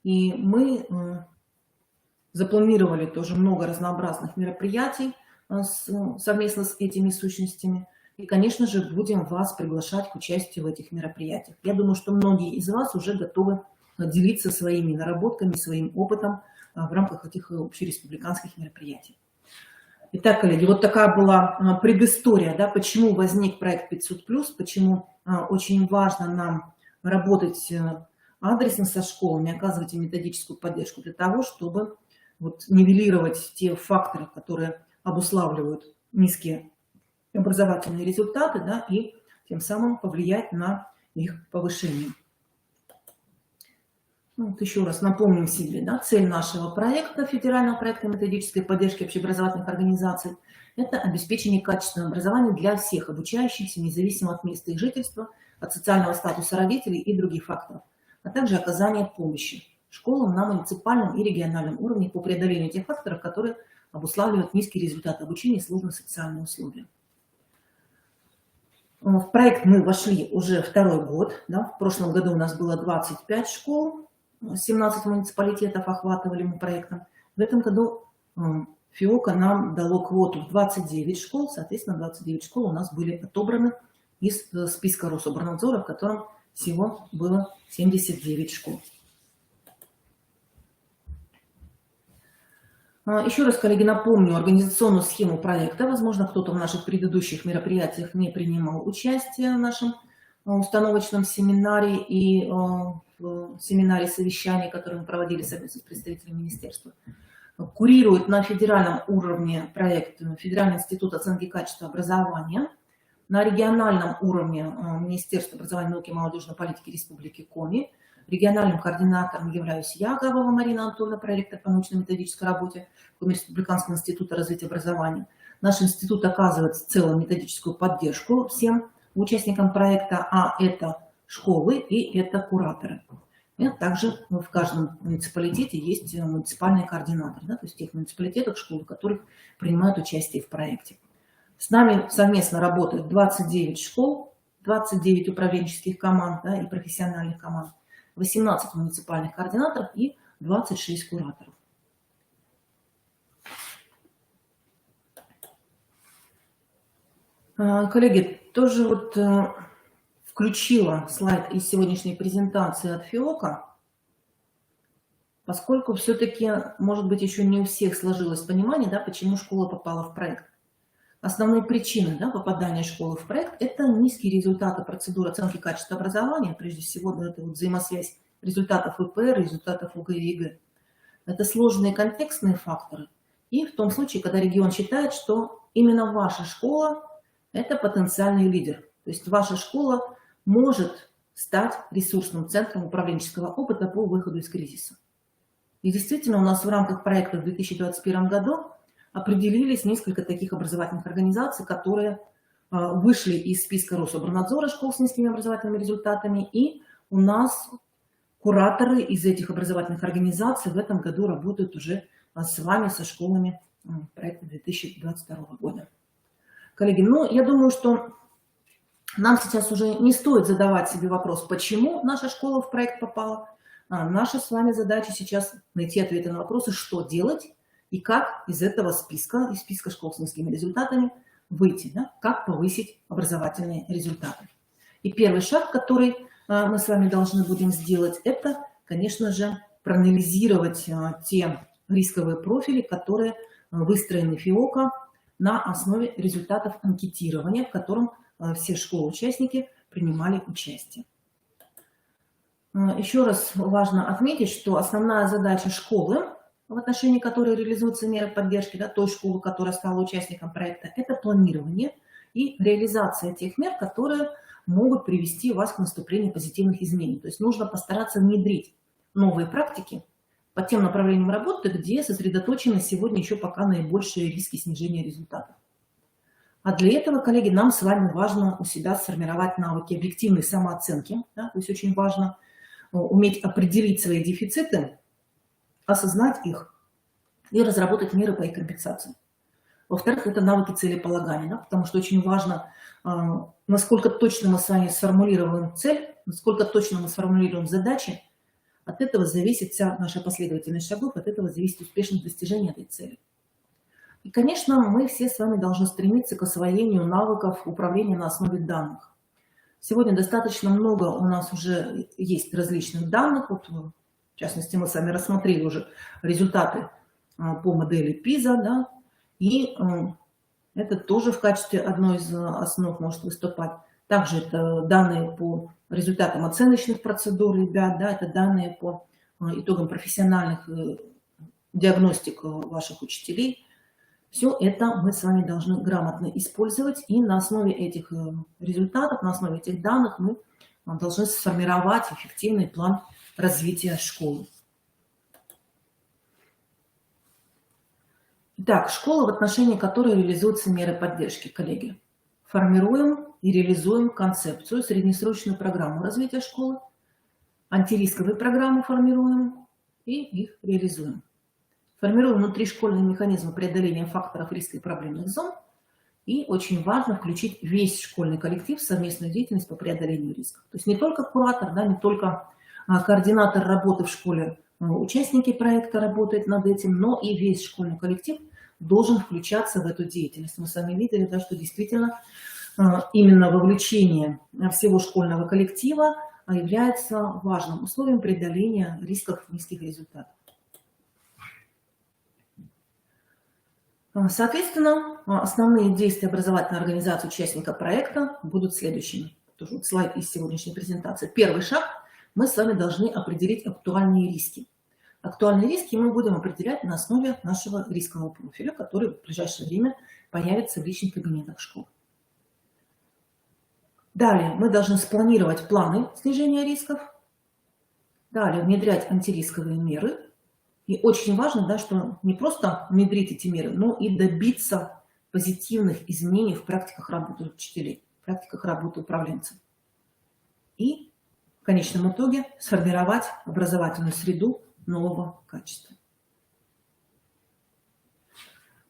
И мы запланировали тоже много разнообразных мероприятий совместно с этими сущностями. И, конечно же, будем вас приглашать к участию в этих мероприятиях. Я думаю, что многие из вас уже готовы делиться своими наработками, своим опытом в рамках этих общереспубликанских мероприятий. Итак, коллеги, вот такая была предыстория, да, почему возник проект 500+, почему очень важно нам работать адресно со школами, оказывать им методическую поддержку для того, чтобы вот нивелировать те факторы, которые обуславливают низкие образовательные результаты, да, и тем самым повлиять на их повышение. Вот еще раз напомним себе, да, цель нашего проекта, федерального проекта методической поддержки общеобразовательных организаций, Это обеспечение качественного образования для всех обучающихся, независимо от места их жительства, от социального статуса родителей и других факторов, а также оказание помощи школам на муниципальном и региональном уровне по преодолению тех факторов, которые обуславливают низкий результат обучения и сложные социальные условия. В проект мы вошли уже второй год. Да? В прошлом году у нас было 25 школ, 17 муниципалитетов охватывали мы проектом. В этом году ФИОКа нам дало квоту в 29 школ, соответственно, 29 школ у нас были отобраны из списка Рособорнадзора, в котором всего было 79 школ. Еще раз, коллеги, напомню организационную схему проекта. Возможно, кто-то в наших предыдущих мероприятиях не принимал участие в нашем установочном семинаре и в семинаре совещаний, который мы проводили совместно с представителями министерства. Курирует на федеральном уровне проект Федеральный институт оценки качества образования. На региональном уровне Министерство образования, науки и молодежной политики Республики Коми. Региональным координатором являюсь я, Габова Марина Анатольевна, проректор по научно-методической работе Коми Республиканского института развития образования. Наш институт оказывает в целом методическую поддержку всем участникам проекта, а это школы и это кураторы. И также в каждом муниципалитете есть муниципальный координатор, да, то есть тех муниципалитетов, школ, которые принимают участие в проекте. С нами совместно работают 29 школ, 29 управленческих команд, да, и профессиональных команд, 18 муниципальных координаторов и 26 кураторов. Коллеги, тоже вот включила слайд из сегодняшней презентации от ФИОКа, поскольку все-таки, может быть, еще не у всех сложилось понимание, да, почему школа попала в проект. Основной причиной, да, попадания школы в проект – это низкие результаты процедуры оценки качества образования, прежде всего, да, это вот взаимосвязь результатов ВПР, результатов ОГЭ и ЕГЭ. Это сложные контекстные факторы. И в том случае, когда регион считает, что именно ваша школа – это потенциальный лидер. То есть ваша школа может стать ресурсным центром управленческого опыта по выходу из кризиса. И действительно, у нас в рамках проекта в 2021 году определились несколько таких образовательных организаций, которые вышли из списка Рособорнадзора школ с низкими образовательными результатами. И у нас кураторы из этих образовательных организаций в этом году работают уже с вами, со школами проекта 2022 года. Коллеги, ну, я думаю, что нам сейчас уже не стоит задавать себе вопрос, почему наша школа в проект попала. Наша с вами задача сейчас найти ответы на вопросы, что делать и как из этого списка, из списка школ с низкими результатами выйти, да? Как повысить образовательные результаты. И первый шаг, который мы с вами должны будем сделать, это, конечно же, проанализировать те рисковые профили, которые выстроены ФИОКа на основе результатов анкетирования, в котором все школы-участники принимали участие. Еще раз важно отметить, что основная задача школы, в отношении которой реализуются меры поддержки, да, той школы, которая стала участником проекта, это планирование и реализация тех мер, которые могут привести вас к наступлению позитивных изменений. То есть нужно постараться внедрить новые практики по тем направлениям работы, где сосредоточены сегодня еще пока наибольшие риски снижения результатов. А для этого, коллеги, нам с вами важно у себя сформировать навыки объективной самооценки. Да? То есть очень важно уметь определить свои дефициты, осознать их и разработать меры по их компенсации. Во-вторых, это навыки целеполагания, да? Потому что очень важно, насколько точно мы с вами сформулируем цель, насколько точно мы сформулируем задачи. От этого зависит вся наша последовательность шагов, от этого зависит успешность достижения этой цели. И, конечно, мы все с вами должны стремиться к освоению навыков управления на основе данных. Сегодня достаточно много у нас уже есть различных данных. Вот, в частности, мы с вами рассмотрели уже результаты по модели PISA. Да? И это тоже в качестве одной из основ может выступать. Также это данные по результатам оценочных процедур ребят, да? Это данные по итогам профессиональных диагностик ваших учителей. Все это мы с вами должны грамотно использовать, и на основе этих результатов, на основе этих данных мы должны сформировать эффективный план развития школы. Итак, школа, в отношении которой реализуются меры поддержки, коллеги. Формируем и реализуем концепцию, среднесрочную программу развития школы, антирисковые программы формируем и их реализуем. Формируем внутришкольные механизмы преодоления факторов риска и проблемных зон. И очень важно включить весь школьный коллектив в совместную деятельность по преодолению рисков. То есть не только куратор, да, не только координатор работы в школе, участники проекта работают над этим, но и весь школьный коллектив должен включаться в эту деятельность. Мы с вами видели, да, что действительно именно вовлечение всего школьного коллектива является важным условием преодоления рисков низких результатов. Соответственно, основные действия образовательной организации участника проекта будут следующими. Тоже слайд из сегодняшней презентации. Первый шаг. Мы с вами должны определить актуальные риски. Актуальные риски мы будем определять на основе нашего рискового профиля, который в ближайшее время появится в личных кабинетах школ. Далее мы должны спланировать планы снижения рисков. Далее внедрять антирисковые меры. И очень важно, да, что не просто внедрить эти меры, но и добиться позитивных изменений в практиках работы учителей, в практиках работы управленцев. И в конечном итоге сформировать образовательную среду нового качества.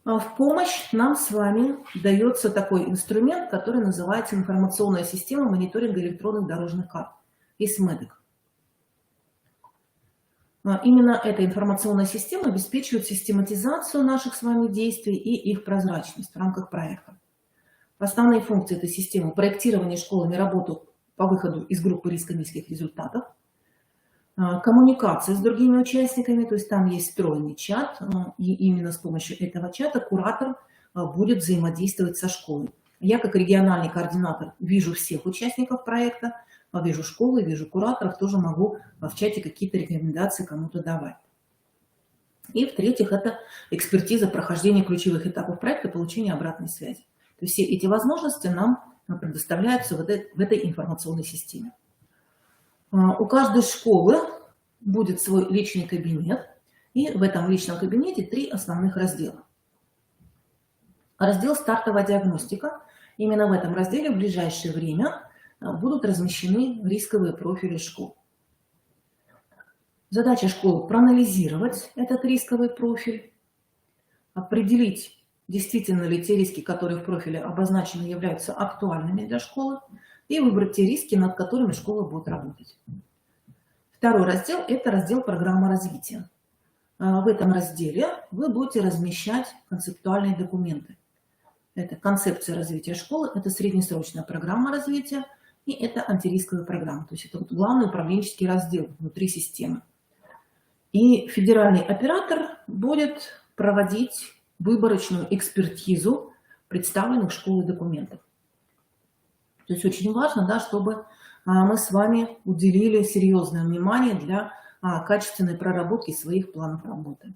В помощь нам с вами дается такой инструмент, который называется информационная система мониторинга электронных дорожных карт, ИСМЭДИК. Именно эта информационная система обеспечивает систематизацию наших с вами действий и их прозрачность в рамках проекта. Основные функции этой системы – проектирование школами работу по выходу из группы риска низких результатов, коммуникация с другими участниками, то есть там есть встроенный чат, и именно с помощью этого чата куратор будет взаимодействовать со школой. Я, как региональный координатор, вижу всех участников проекта, вижу школы, вижу кураторов, тоже могу в чате какие-то рекомендации кому-то давать. И в-третьих, это экспертиза прохождения ключевых этапов проекта, получения обратной связи. То есть все эти возможности нам предоставляются в этой информационной системе. У каждой школы будет свой личный кабинет, и в этом личном кабинете 3 основных раздела. Раздел «Стартовая диагностика». Именно в этом разделе в ближайшее время будут размещены рисковые профили школ. Задача школы – проанализировать этот рисковый профиль, определить, действительно ли те риски, которые в профиле обозначены, являются актуальными для школы, и выбрать те риски, над которыми школа будет работать. Второй раздел – это раздел «Программа развития». В этом разделе вы будете размещать концептуальные документы. Это концепция развития школы, это среднесрочная программа развития, и это антирисковая программа. То есть это вот главный управленческий раздел внутри системы. И федеральный оператор будет проводить выборочную экспертизу представленных школой документов. То есть очень важно, да, чтобы мы с вами уделили серьезное внимание для качественной проработки своих планов работы.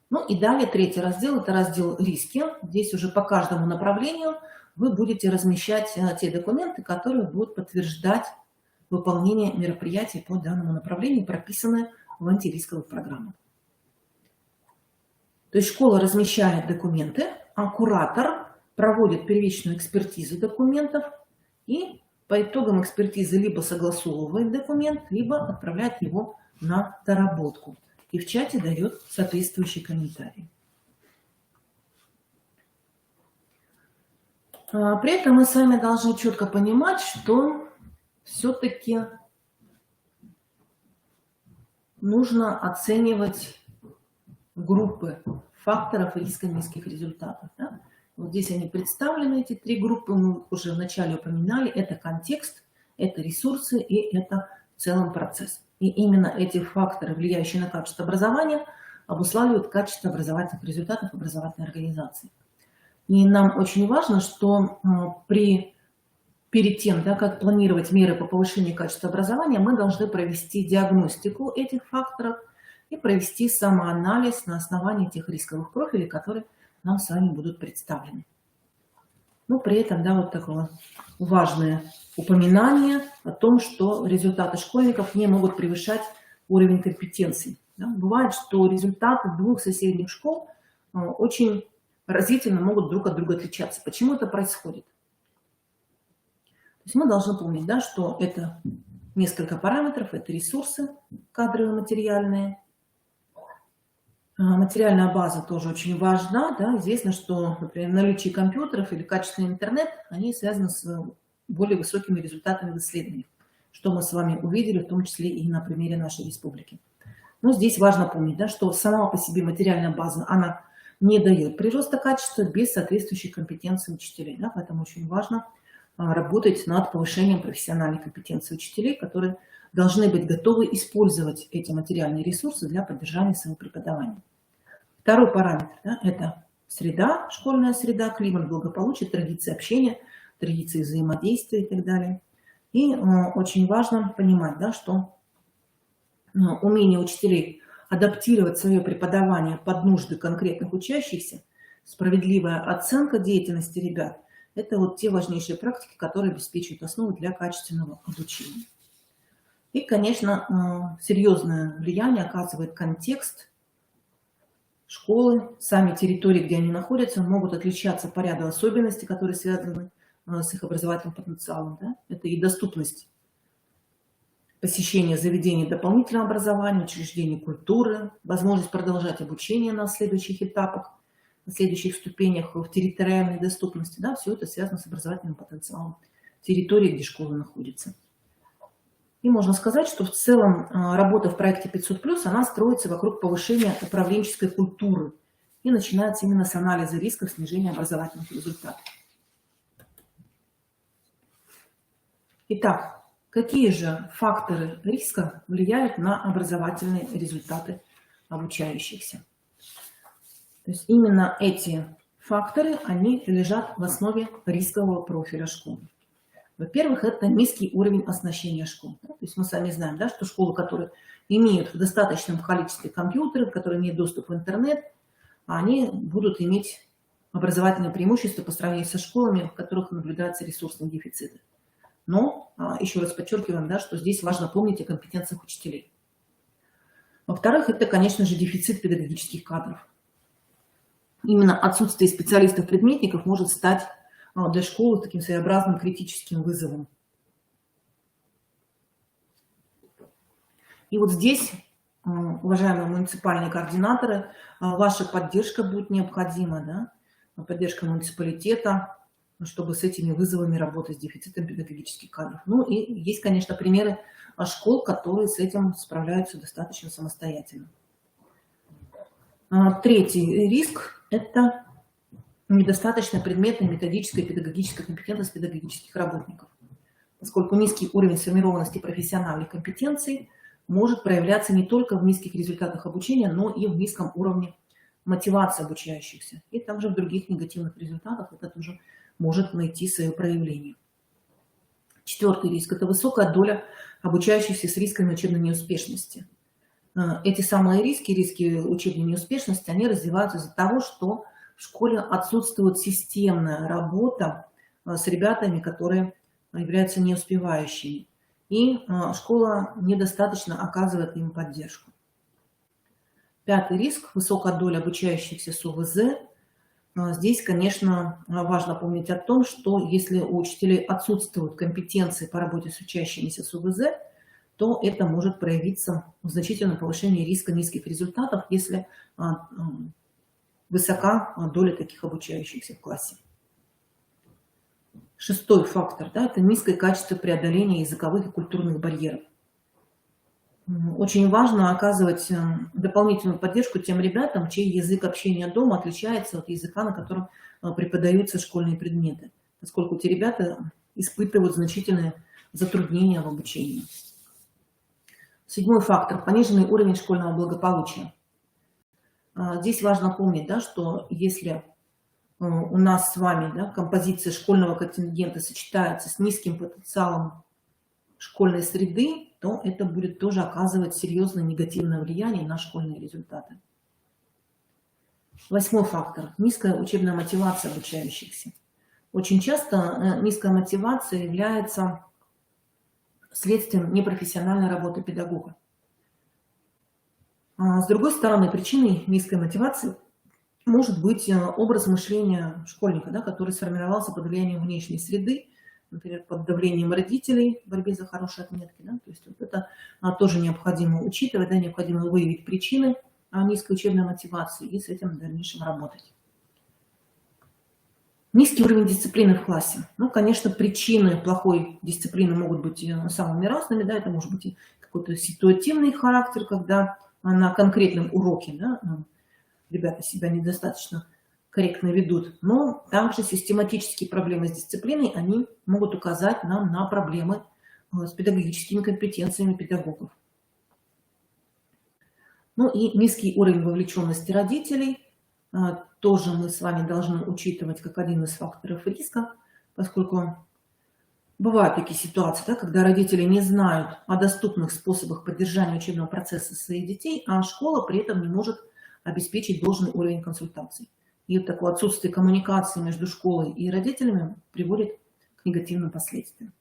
Ну и далее третий раздел – это раздел «Риски». Здесь уже по каждому направлению вы будете размещать те документы, которые будут подтверждать выполнение мероприятий по данному направлению, прописанные в антирисковых программах. То есть школа размещает документы, а куратор проводит первичную экспертизу документов и по итогам экспертизы либо согласовывает документ, либо отправляет его на доработку. И в чате дает соответствующий комментарий. При этом мы с вами должны четко понимать, что все-таки нужно оценивать группы факторов риска низких результатов. Да? Вот здесь они представлены, эти 3 группы, мы уже вначале упоминали. Это контекст, это ресурсы и это в целом процесс. И именно эти факторы, влияющие на качество образования, обуславливают качество образовательных результатов образовательной организации. И нам очень важно, что перед тем, да, как планировать меры по повышению качества образования, мы должны провести диагностику этих факторов и провести самоанализ на основании тех рисковых профилей, которые нам с вами будут представлены. Но при этом, да, вот такое важное упоминание о том, что результаты школьников не могут превышать уровень компетенций. Да? Бывает, что результаты 2 соседних школ очень разительно могут друг от друга отличаться. Почему это происходит? То есть мы должны помнить, да, что это несколько параметров, это ресурсы кадровые, материальные. Материальная база тоже очень важна. Да. Известно, что, например, наличие компьютеров или качественный интернет, они связаны с более высокими результатами в исследованиях, что мы с вами увидели, в том числе и на примере нашей республики. Но здесь важно помнить, да, что сама по себе материальная база, она не дает прироста качества без соответствующей компетенции учителей. Да, поэтому очень важно работать над повышением профессиональной компетенции учителей, которые должны быть готовы использовать эти материальные ресурсы для поддержания своего преподавания. Второй параметр, да, это среда, школьная среда, климат благополучия, традиции общения, традиции взаимодействия и так далее. И очень важно понимать, да, что умение учителей адаптировать свое преподавание под нужды конкретных учащихся, справедливая оценка деятельности ребят – это вот те важнейшие практики, которые обеспечивают основу для качественного обучения. И, конечно, серьезное влияние оказывает контекст школы, сами территории, где они находятся, могут отличаться по ряду особенностей, которые связаны с их образовательным потенциалом. Да? Это и доступность посещения заведений дополнительного образования, учреждений культуры, возможность продолжать обучение на следующих этапах, на следующих ступенях в территориальной доступности. Да? Все это связано с образовательным потенциалом территории, где школа находится. И можно сказать, что в целом работа в проекте 500+, она строится вокруг повышения управленческой культуры и начинается именно с анализа рисков снижения образовательных результатов. Итак, какие же факторы риска влияют на образовательные результаты обучающихся? То есть именно эти факторы, они лежат в основе рискового профиля школы. Во-первых, это низкий уровень оснащения школ. То есть мы сами знаем, да, что школы, которые имеют в достаточном количестве компьютеров, которые имеют доступ в интернет, они будут иметь образовательное преимущество по сравнению со школами, в которых наблюдаются ресурсные дефициты. Но, еще раз подчеркиваем, да, что здесь важно помнить о компетенциях учителей. Во-вторых, это, конечно же, дефицит педагогических кадров. Именно отсутствие специалистов-предметников может стать для школы таким своеобразным критическим вызовом. И вот здесь, уважаемые муниципальные координаторы, ваша поддержка будет необходима, да? Поддержка муниципалитета, чтобы с этими вызовами работать, с дефицитом педагогических кадров. Ну и есть, конечно, примеры школ, которые с этим справляются достаточно самостоятельно. Третий риск – это недостаточно предметной, методической, педагогической компетентности педагогических работников, поскольку низкий уровень сформированности профессиональных компетенций может проявляться не только в низких результатах обучения, но и в низком уровне мотивации обучающихся. И также в других негативных результатах это тоже может найти свое проявление. Четвертый риск – это высокая доля обучающихся с рисками учебной неуспешности. Эти самые риски учебной неуспешности, они развиваются из-за того, что в школе отсутствует системная работа с ребятами, которые являются неуспевающими. И школа недостаточно оказывает им поддержку. Пятый риск – высокая доля обучающихся с ОВЗ. Здесь, конечно, важно помнить о том, что если у учителей отсутствуют компетенции по работе с учащимися с ОВЗ, то это может проявиться в значительном повышении риска низких результатов, если высока доля таких обучающихся в классе. Шестой фактор, да, это низкое качество преодоления языковых и культурных барьеров. Очень важно оказывать дополнительную поддержку тем ребятам, чей язык общения дома отличается от языка, на котором преподаются школьные предметы, поскольку эти ребята испытывают значительные затруднения в обучении. Седьмой фактор – пониженный уровень школьного благополучия. Здесь важно помнить, да, что если у нас с вами, да, композиция школьного контингента сочетается с низким потенциалом школьной среды, то это будет тоже оказывать серьезное негативное влияние на школьные результаты. Восьмой фактор – низкая учебная мотивация обучающихся. Очень часто низкая мотивация является следствием непрофессиональной работы педагога. С другой стороны, причиной низкой мотивации может быть образ мышления школьника, да, который сформировался под влиянием внешней среды, например, под давлением родителей в борьбе за хорошие отметки. Да, то есть вот это тоже необходимо учитывать, да, необходимо выявить причины низкой учебной мотивации и с этим в дальнейшем работать. Низкий уровень дисциплины в классе. Ну, конечно, причины плохой дисциплины могут быть самыми разными. Да, это может быть и какой-то ситуативный характер, когда на конкретном уроке, да, ребята себя недостаточно корректно ведут. Но также систематические проблемы с дисциплиной, они могут указать нам на проблемы с педагогическими компетенциями педагогов. Ну и низкий уровень вовлеченности родителей тоже мы с вами должны учитывать как один из факторов риска, поскольку бывают такие ситуации, да, когда родители не знают о доступных способах поддержания учебного процесса своих детей, а школа при этом не может обеспечить должный уровень консультаций. И вот такое отсутствие коммуникации между школой и родителями приводит к негативным последствиям.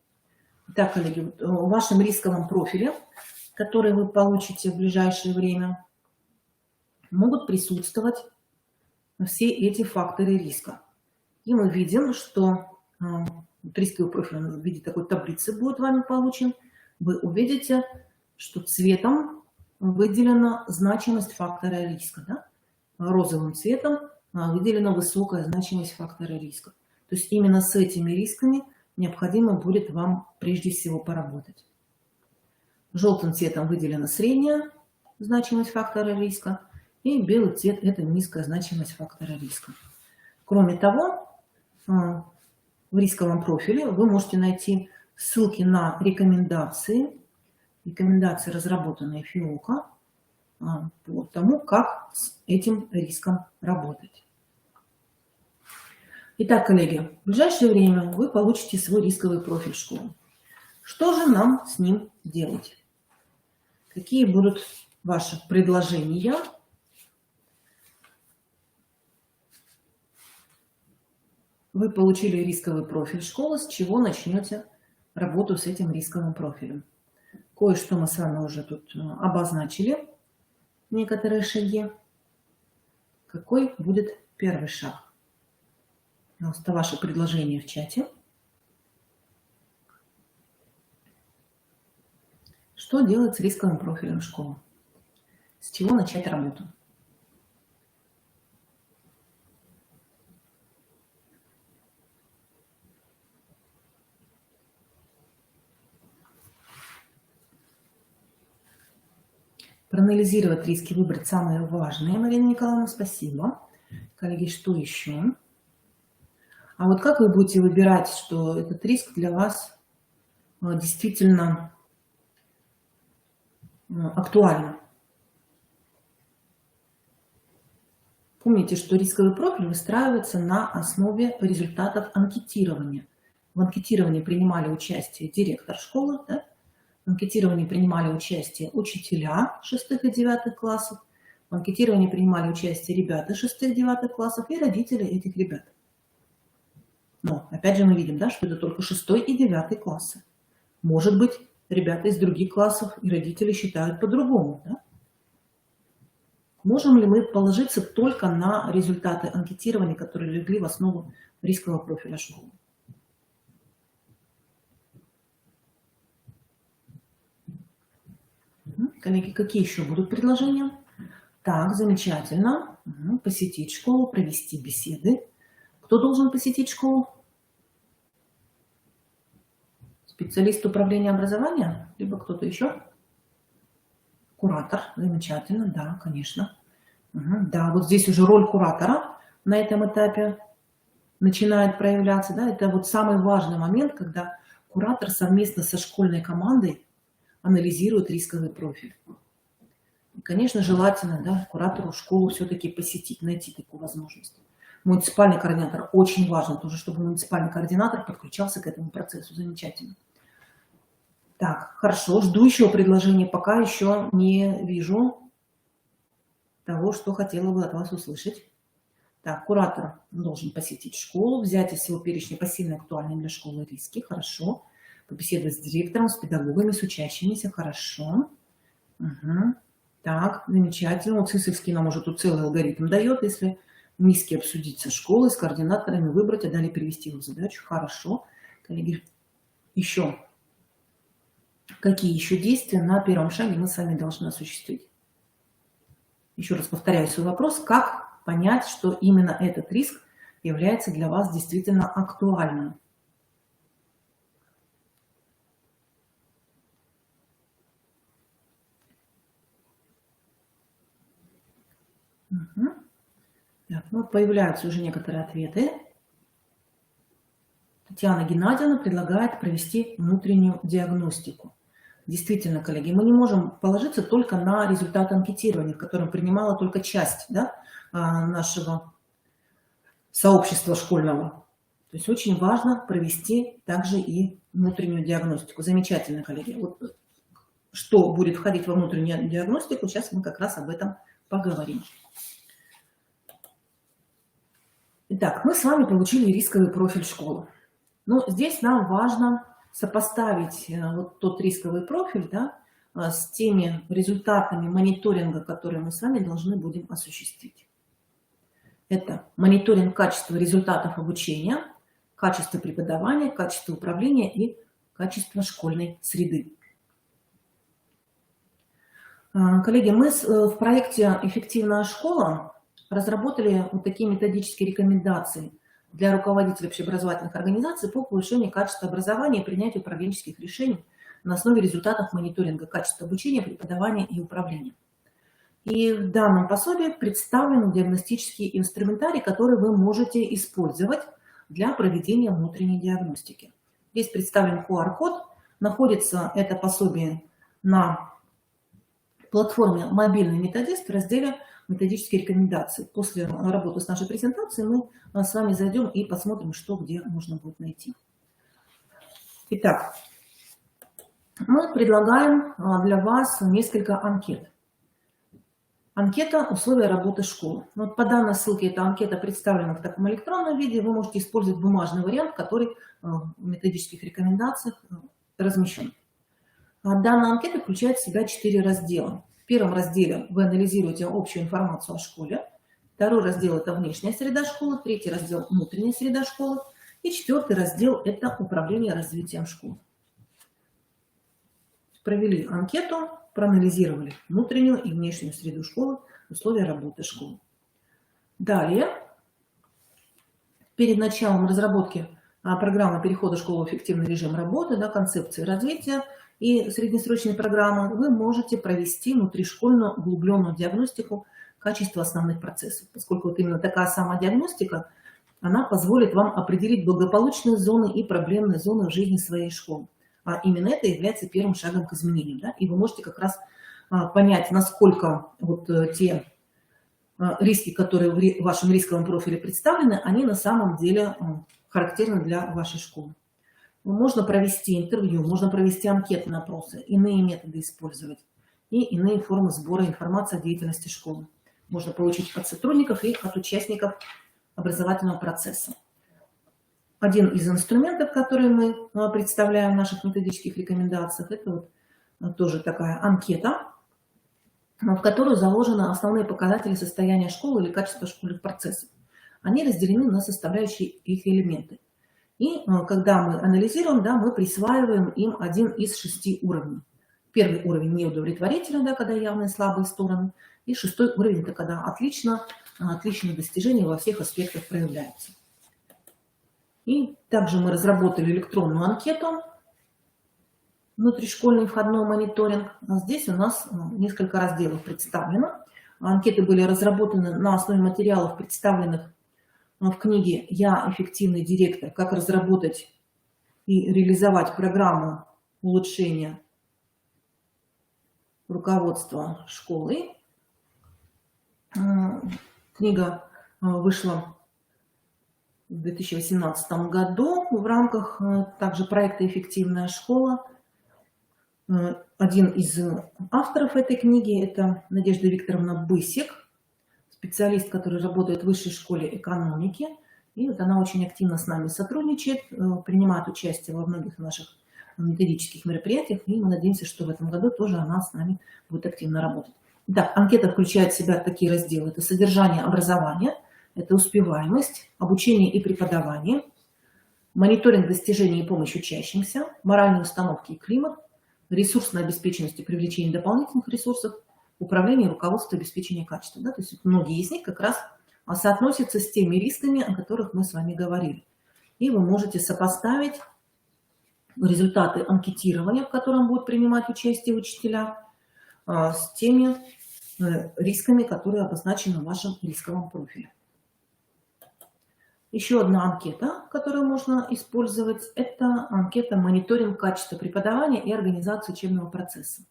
Итак, коллеги, вот в вашем рисковом профиле, который вы получите в ближайшее время, могут присутствовать все эти факторы риска. И мы видим, что рисковый профиль в виде такой таблицы будет вами получен. Вы увидите, что цветом выделена значимость фактора риска. Да? Розовым цветом выделена высокая значимость фактора риска. То есть именно с этими рисками необходимо будет вам прежде всего поработать. Желтым цветом выделена средняя значимость фактора риска. И белый цвет – это низкая значимость фактора риска. Кроме того, в рисковом профиле вы можете найти ссылки на рекомендации, разработанные ФИОКа, по тому, как с этим риском работать. Итак, коллеги, в ближайшее время вы получите свой рисковый профиль школы. Что же нам с ним делать? Какие будут ваши предложения? Вы получили рисковый профиль школы, с чего начнете работу с этим рисковым профилем. Кое-что мы с вами уже тут обозначили, некоторые шаги. Какой будет первый шаг? Пожалуйста, ваши предложения в чате. Что делать с рисковым профилем школы? С чего начать работу? Проанализировать риски, выбрать самые важные. Марина Николаевна, спасибо. Коллеги, что еще? А вот как вы будете выбирать, что этот риск для вас действительно актуален? Помните, что рисковый профиль выстраивается на основе результатов анкетирования. В анкетировании принимали участие директор школы, да? В анкетировании принимали участие учителя 6 и 9 классов, в анкетировании принимали участие ребята 6 и 9 классов и родители этих ребят. Но, опять же, мы видим, да, что это только 6 и 9 классы. Может быть, ребята из других классов и родители считают по-другому. Да? Можем ли мы положиться только на результаты анкетирования, которые легли в основу рискового профиля школы? Коллеги, какие еще будут предложения? Так, замечательно. Посетить школу, провести беседы. Кто должен посетить школу? Специалист управления образования? Либо кто-то еще? Куратор. Замечательно, да, конечно. Да, вот здесь уже роль куратора на этом этапе начинает проявляться. Да? Это вот самый важный момент, когда куратор совместно со школьной командой анализирует рисковый профиль. И, конечно, желательно, да, куратору школу все-таки посетить, найти такую возможность. Муниципальный координатор очень важно тоже, чтобы муниципальный координатор подключался к этому процессу. Замечательно. Так, хорошо, жду еще предложения, пока еще не вижу того, что хотела бы от вас услышать. Так, куратор должен посетить школу, взять из всего перечня пассивно актуальные для школы риски. Хорошо. Побеседовать с директором, с педагогами, с учащимися. Хорошо. Так, замечательно. Вот Сысоевский нам уже тут целый алгоритм дает. Если миски обсудить со школой, с координаторами, выбрать, а далее перевести в задачу. Хорошо. Коллеги, еще какие еще действия на первом шаге мы с вами должны осуществить? Еще раз повторяю свой вопрос. Как понять, что именно этот риск является для вас действительно актуальным? Угу. Так, ну, появляются уже некоторые ответы. Татьяна Геннадьевна предлагает провести внутреннюю диагностику. Действительно, коллеги, мы не можем положиться только на результат анкетирования, в котором принимала только часть, да, нашего сообщества школьного. То есть очень важно провести также и внутреннюю диагностику. Замечательно, коллеги. Вот что будет входить во внутреннюю диагностику, сейчас мы как раз об этом поговорим. Итак, мы с вами получили рисковый профиль школы. Но здесь нам важно сопоставить вот тот рисковый профиль, да, с теми результатами мониторинга, которые мы с вами должны будем осуществить. Это мониторинг качества результатов обучения, качество преподавания, качество управления и качество школьной среды. Коллеги, мы в проекте «Эффективная школа» разработали вот такие методические рекомендации для руководителей общеобразовательных организаций по повышению качества образования и принятию управленческих решений на основе результатов мониторинга качества обучения, преподавания и управления. И в данном пособии представлен диагностический инструментарий, который вы можете использовать для проведения внутренней диагностики. Здесь представлен QR-код. Находится это пособие на платформе «Мобильный методист» в разделе «Методические рекомендации». После работы с нашей презентацией мы с вами зайдем и посмотрим, что где можно будет найти. Итак, мы предлагаем для вас несколько анкет. Анкета «Условия работы школы». Вот по данной ссылке эта анкета представлена в таком электронном виде. Вы можете использовать бумажный вариант, который в методических рекомендациях размещен. Данная анкета включает в себя 4 раздела. В первом разделе вы анализируете общую информацию о школе. Второй раздел – это внешняя среда школы. Третий раздел – внутренняя среда школы. И четвертый раздел – это управление развитием школы. Провели анкету, проанализировали внутреннюю и внешнюю среду школы, условия работы школы. Далее, перед началом разработки программы перехода школы в эффективный режим работы, да, концепции развития и среднесрочной программы, вы можете провести внутришкольную углубленную диагностику качества основных процессов, поскольку вот именно такая самодиагностика, она позволит вам определить благополучные зоны и проблемные зоны в жизни своей школы. А именно это является первым шагом к изменению. Да? И вы можете как раз понять, насколько вот те риски, которые в вашем рисковом профиле представлены, они на самом деле характерны для вашей школы. Можно провести интервью, можно провести анкетные опросы, иные методы использовать и иные формы сбора информации о деятельности школы. Можно получить от сотрудников и от участников образовательного процесса. Один из инструментов, которые мы представляем в наших методических рекомендациях, это вот тоже такая анкета, в которую заложены основные показатели состояния школы или качества школьных процессов. Они разделены на составляющие их элементы. И когда мы анализируем, да, мы присваиваем им один из 6 уровней. Первый уровень неудовлетворительный, да, когда явные слабые стороны. И 6-й уровень, это когда отличные достижения во всех аспектах проявляются. И также мы разработали электронную анкету, внутришкольный входной мониторинг. Здесь у нас несколько разделов представлено. Анкеты были разработаны на основе материалов, представленных в книге «Я эффективный директор. Как разработать и реализовать программу улучшения руководства школы». Книга вышла в 2018 году в рамках также проекта «Эффективная школа». Один из авторов этой книги – это Надежда Викторовна Бысик, специалист, который работает в Высшей школе экономики. И вот она очень активно с нами сотрудничает, принимает участие во многих наших методических мероприятиях. И мы надеемся, что в этом году тоже она с нами будет активно работать. Итак, анкета включает в себя такие разделы. Это содержание образования, Это успеваемость, обучение и преподавание, мониторинг достижений и помощь учащимся, моральные установки и климат, ресурсная обеспеченность и привлечение дополнительных ресурсов, управление, руководство, обеспечение качества. Да? То есть многие из них как раз соотносятся с теми рисками, о которых мы с вами говорили. И вы можете сопоставить результаты анкетирования, в котором будут принимать участие учителя, с теми рисками, которые обозначены в вашем рисковом профиле. Еще одна анкета, которую можно использовать, это анкета «Мониторинг качества преподавания и организации учебного процесса».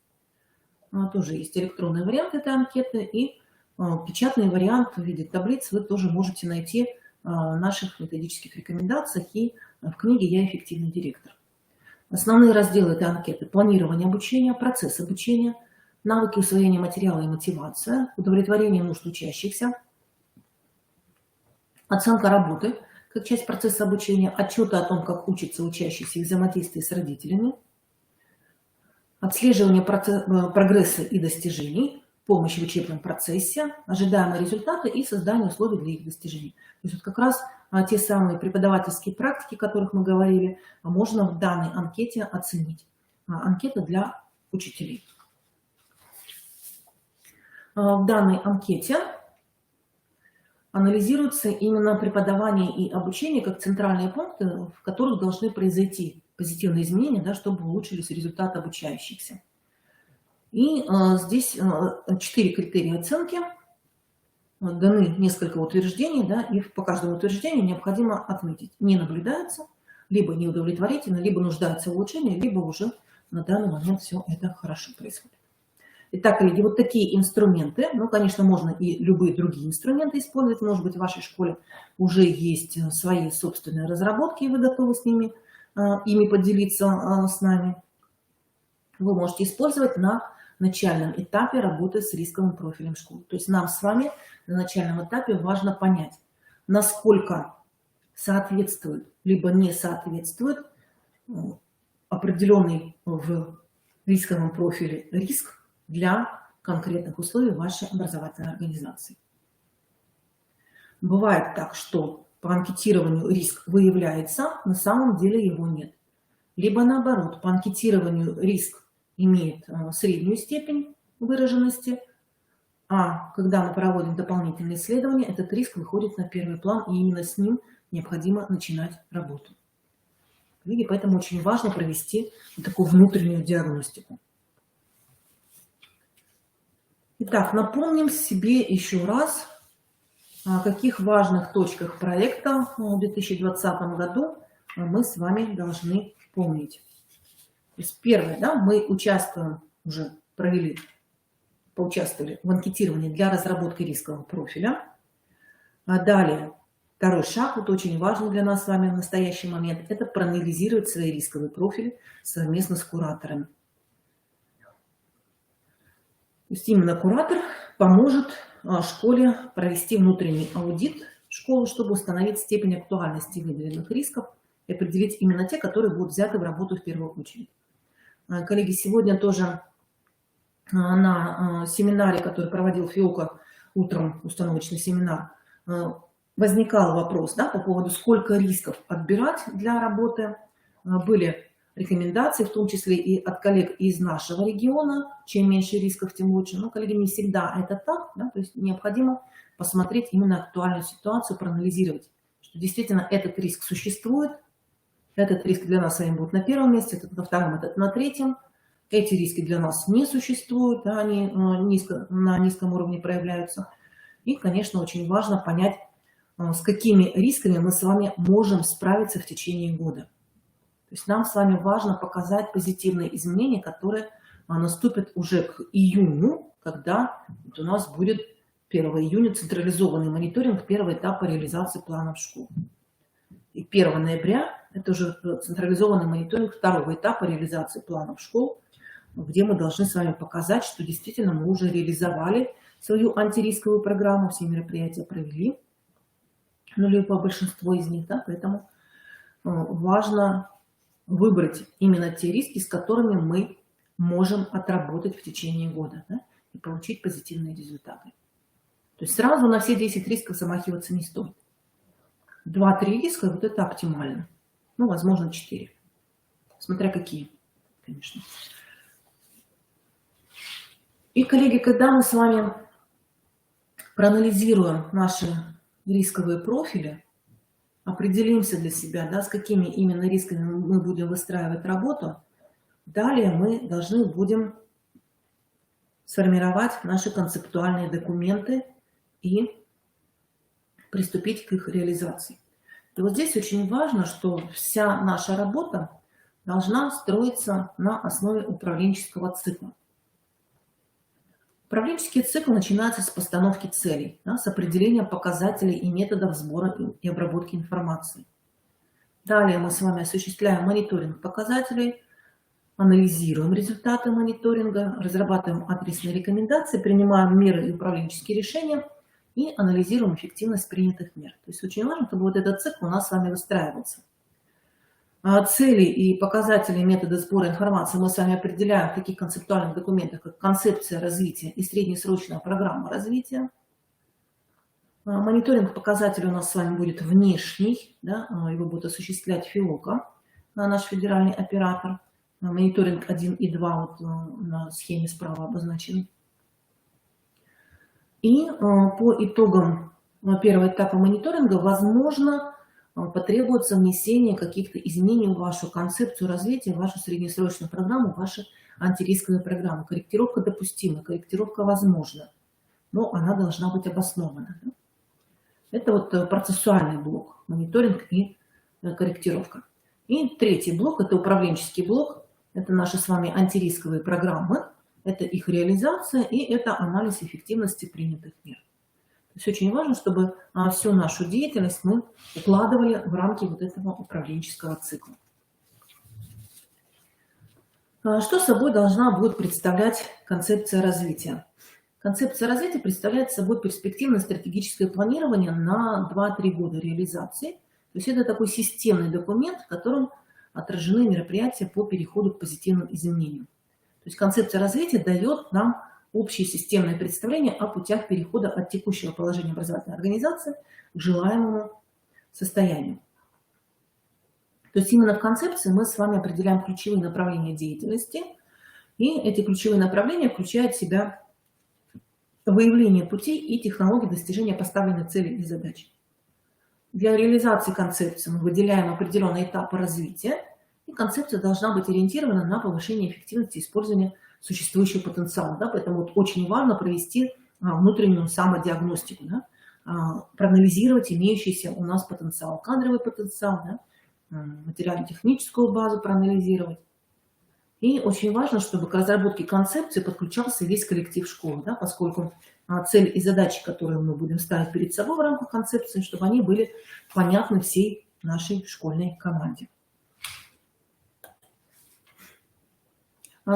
Тоже есть электронный вариант этой анкеты, и печатный вариант в виде таблиц вы тоже можете найти в наших методических рекомендациях и в книге «Я эффективный директор». Основные разделы этой анкеты: планирование обучения, процесс обучения, навыки усвоения материала и мотивация, удовлетворение нужд учащихся, оценка работы как часть процесса обучения, отчеты о том, как учатся учащиеся и взаимодействие с родителями, отслеживание прогресса и достижений, помощь в учебном процессе, ожидаемые результаты и создание условий для их достижения. То есть вот как раз те самые преподавательские практики, о которых мы говорили, можно в данной анкете оценить. Анкета для учителей. В данной анкете анализируется именно преподавание и обучение как центральные пункты, в которых должны произойти позитивные изменения, да, чтобы улучшились результаты обучающихся. И здесь 4 критерия оценки. Даны несколько утверждений, да, и по каждому утверждению необходимо отметить: не наблюдается, либо неудовлетворительно, либо нуждается в улучшении, либо уже на данный момент все это хорошо происходит. Итак, коллеги, вот такие инструменты. Ну, конечно, можно и любые другие инструменты использовать. Может быть, в вашей школе уже есть свои собственные разработки, и вы готовы с ими поделиться с нами. Вы можете использовать на начальном этапе работы с рисковым профилем школы. То есть нам с вами на начальном этапе важно понять, насколько соответствует, либо не соответствует определенный в рисковом профиле риск для конкретных условий вашей образовательной организации. Бывает так, что по анкетированию риск выявляется, на самом деле его нет. Либо наоборот, по анкетированию риск имеет среднюю степень выраженности, а когда мы проводим дополнительные исследования, этот риск выходит на первый план, и именно с ним необходимо начинать работу. И поэтому очень важно провести такую внутреннюю диагностику. Итак, напомним себе еще раз, о каких важных точках проекта в 2020 году мы с вами должны помнить. То есть первое, да, мы участвуем, уже поучаствовали в анкетировании для разработки рискового профиля. А далее, второй шаг, вот очень важный для нас с вами в настоящий момент, это проанализировать свои рисковые профили совместно с кураторами. То есть именно куратор поможет школе провести внутренний аудит школы, чтобы установить степень актуальности выделенных рисков и определить именно те, которые будут взяты в работу в первую очередь. Коллеги, сегодня тоже на семинаре, который проводил ФИОКа, утром установочный семинар, возникал вопрос, да, по поводу, сколько рисков отбирать для работы. Были рекомендации, в том числе и от коллег из нашего региона. Чем меньше рисков, тем лучше. Но, коллеги, не всегда это так. Да? То есть необходимо посмотреть именно актуальную ситуацию, проанализировать, что действительно этот риск существует. Этот риск для нас с вами будет на первом месте, этот на втором, этот на третьем. Эти риски для нас не существуют, да, они на низком уровне проявляются. И, конечно, очень важно понять, с какими рисками мы с вами можем справиться в течение года. То есть нам с вами важно показать позитивные изменения, которые наступят уже к июню, когда у нас будет 1 июня централизованный мониторинг первого этапа реализации планов школ. И 1 ноября это уже централизованный мониторинг второго этапа реализации планов школ, где мы должны с вами показать, что действительно мы уже реализовали свою антирисковую программу, все мероприятия провели, ну, либо большинство из них, да, поэтому важно выбрать именно те риски, с которыми мы можем отработать в течение года, да, и получить позитивные результаты. То есть сразу на все 10 рисков замахиваться не стоит. 2-3 риска, вот это оптимально. Ну, возможно, 4. Смотря какие, конечно. И, коллеги, когда мы с вами проанализируем наши рисковые профили, определимся для себя, да, с какими именно рисками мы будем выстраивать работу, далее мы должны будем сформировать наши концептуальные документы и приступить к их реализации. И вот здесь очень важно, что вся наша работа должна строиться на основе управленческого цикла. Управленческий цикл начинается с постановки целей, да, с определения показателей и методов сбора и обработки информации. Далее мы с вами осуществляем мониторинг показателей, анализируем результаты мониторинга, разрабатываем адресные рекомендации, принимаем меры и управленческие решения и анализируем эффективность принятых мер. То есть очень важно, чтобы вот этот цикл у нас с вами выстраивался. Цели и показатели метода сбора информации мы с вами определяем в таких концептуальных документах, как концепция развития и среднесрочная программа развития. Мониторинг показателей у нас с вами будет внешний, да, его будет осуществлять ФИОКа, наш федеральный оператор. Мониторинг 1 и 2 вот на схеме справа обозначен. И по итогам первого этапа мониторинга возможно потребуется внесение каких-то изменений в вашу концепцию развития, в вашу среднесрочную программу, в ваши антирисковые программы. Корректировка допустима, корректировка возможна, но она должна быть обоснована. Это вот процессуальный блок, мониторинг и корректировка. И третий блок, это управленческий блок, это наши с вами антирисковые программы, это их реализация и это анализ эффективности принятых мер. То есть очень важно, чтобы всю нашу деятельность мы укладывали в рамки вот этого управленческого цикла. Что собой должна будет представлять концепция развития? Концепция развития представляет собой перспективное стратегическое планирование на 2-3 года реализации. То есть это такой системный документ, в котором отражены мероприятия по переходу к позитивным изменениям. То есть концепция развития дает нам общее системное представление о путях перехода от текущего положения образовательной организации к желаемому состоянию. То есть именно в концепции мы с вами определяем ключевые направления деятельности, и эти ключевые направления включают в себя выявление путей и технологий достижения поставленных целей и задач. Для реализации концепции мы выделяем определенные этапы развития, и концепция должна быть ориентирована на повышение эффективности использования существующего потенциала. Да? Поэтому вот очень важно провести внутреннюю самодиагностику, да? Проанализировать имеющийся у нас потенциал, кадровый потенциал, да? Материально-техническую базу проанализировать. И очень важно, чтобы к разработке концепции подключался весь коллектив школы, да? Поскольку цель и задачи, которые мы будем ставить перед собой в рамках концепции, чтобы они были понятны всей нашей школьной команде.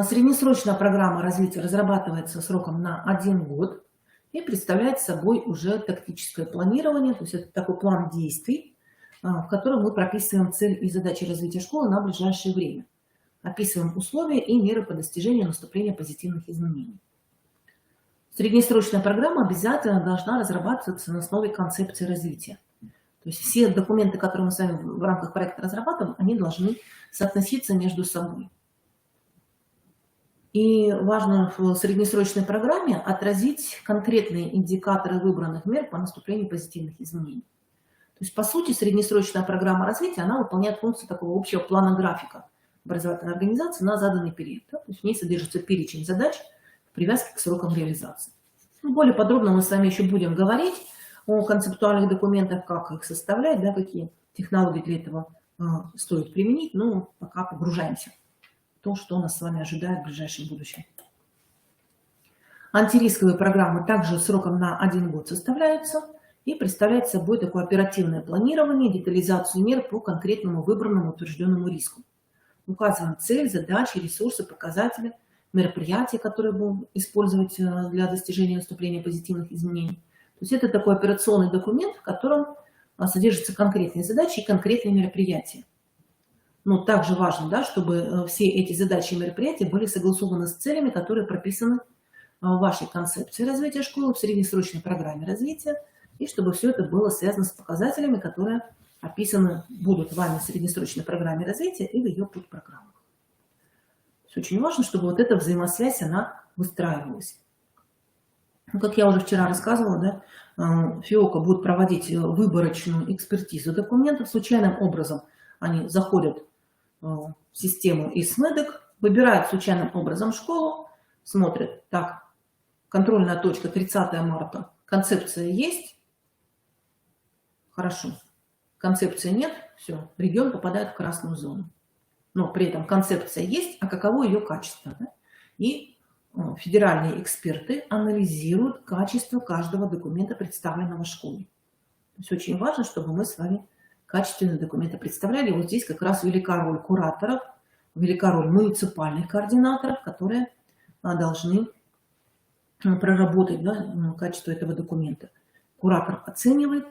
Среднесрочная программа развития разрабатывается сроком на 1 год и представляет собой уже тактическое планирование, то есть это такой план действий, в котором мы прописываем цель и задачи развития школы на ближайшее время, описываем условия и меры по достижению наступления позитивных изменений. Среднесрочная программа обязательно должна разрабатываться на основе концепции развития. То есть все документы, которые мы с вами в рамках проекта разрабатываем, они должны соотноситься между собой. И важно в среднесрочной программе отразить конкретные индикаторы выбранных мер по наступлению позитивных изменений. То есть, по сути, среднесрочная программа развития, она выполняет функцию такого общего плана графика образовательной организации на заданный период. Да? То есть в ней содержится перечень задач в привязке к срокам реализации. Более подробно мы с вами еще будем говорить о концептуальных документах, как их составлять, да, какие технологии для этого стоит применить, но пока погружаемся в то, что нас с вами ожидает в ближайшем будущем. Антирисковые программы также сроком на 1 год составляются и представляют собой такое оперативное планирование, детализацию мер по конкретному выбранному утвержденному риску. Указываем цель, задачи, ресурсы, показатели, мероприятия, которые будем использовать для достижения наступления позитивных изменений. То есть это такой операционный документ, в котором содержатся конкретные задачи и конкретные мероприятия. Но также важно, да, чтобы все эти задачи и мероприятия были согласованы с целями, которые прописаны в вашей концепции развития школы, в среднесрочной программе развития, и чтобы все это было связано с показателями, которые описаны будут вами в среднесрочной программе развития и в ее подпрограммах. Очень важно, чтобы вот эта взаимосвязь, она выстраивалась. Ну, как я уже вчера рассказывала, да, ФИОКа будет проводить выборочную экспертизу документов. Случайным образом они заходят в систему ИСМЭДЭК, выбирают случайным образом школу, смотрят, так, контрольная точка 30 марта, концепция есть, хорошо, концепции нет, все, регион попадает в красную зону. Но при этом концепция есть, а каково ее качество? Да? И федеральные эксперты анализируют качество каждого документа, представленного школой. То есть очень важно, чтобы мы с вами качественные документы представляли. Вот здесь как раз велика роль кураторов, велика роль муниципальных координаторов, которые должны проработать, да, качество этого документа. Куратор оценивает,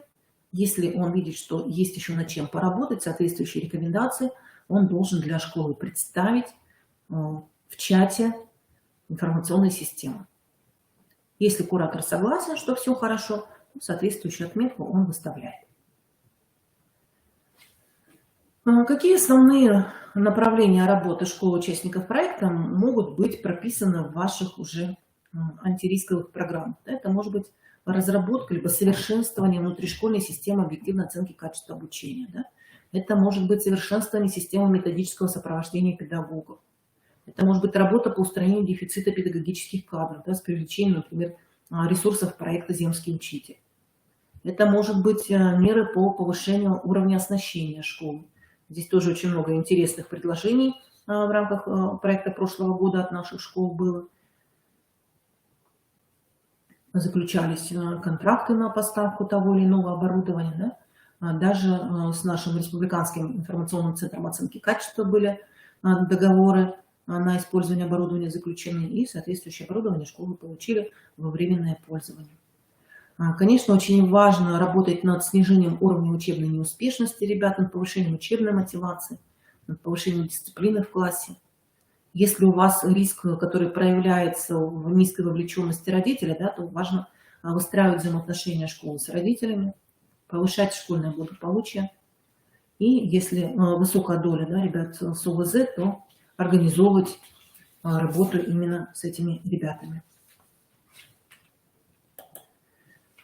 если он видит, что есть еще над чем поработать, соответствующие рекомендации он должен для школы представить в чате информационной системы. Если куратор согласен, что все хорошо, соответствующую отметку он выставляет. Какие основные направления работы школы участников проекта могут быть прописаны в ваших уже антирисковых программах? Это может быть разработка либо совершенствование внутришкольной системы объективной оценки качества обучения. Да? Это может быть совершенствование системы методического сопровождения педагогов. Это может быть работа по устранению дефицита педагогических кадров, да, с привлечением, например, ресурсов проекта «Земский учитель». Это может быть меры по повышению уровня оснащения школы. Здесь тоже очень много интересных предложений в рамках проекта прошлого года от наших школ было. Заключались контракты на поставку того или иного оборудования. Да? Даже с нашим республиканским информационным центром оценки качества были договоры на использование оборудования заключены, и соответствующее оборудование школы получили во временное пользование. Конечно, очень важно работать над снижением уровня учебной неуспешности ребят, над повышением учебной мотивации, над повышением дисциплины в классе. Если у вас риск, который проявляется в низкой вовлеченности родителей, да, то важно выстраивать взаимоотношения школы с родителями, повышать школьное благополучие. И если высокая доля, да, ребят с ОВЗ, то организовывать работу именно с этими ребятами.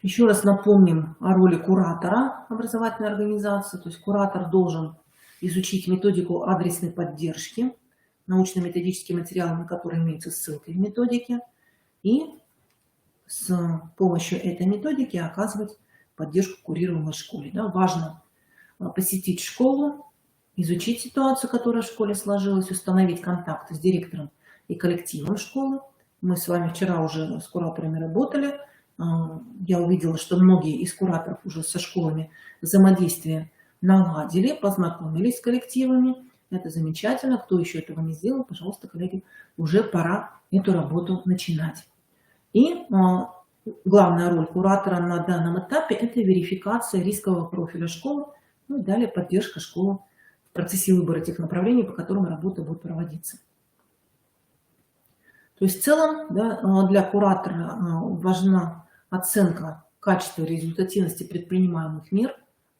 Еще раз напомним о роли куратора образовательной организации. То есть куратор должен изучить методику адресной поддержки, научно-методические материалы, на которые имеются ссылки в методике, и с помощью этой методики оказывать поддержку курируемой школе. Да, важно посетить школу, изучить ситуацию, которая в школе сложилась, установить контакты с директором и коллективом школы. Мы с вами вчера уже с кураторами работали. Я увидела, что многие из кураторов уже со школами взаимодействие наладили, познакомились с коллективами. Это замечательно. Кто еще этого не сделал, пожалуйста, коллеги, уже пора эту работу начинать. И главная роль куратора на данном этапе – это верификация рискового профиля школы, ну и далее поддержка школы в процессе выбора тех направлений, по которым работа будет проводиться. То есть в целом, да, для куратора важна оценка качества и результативности предпринимаемых мер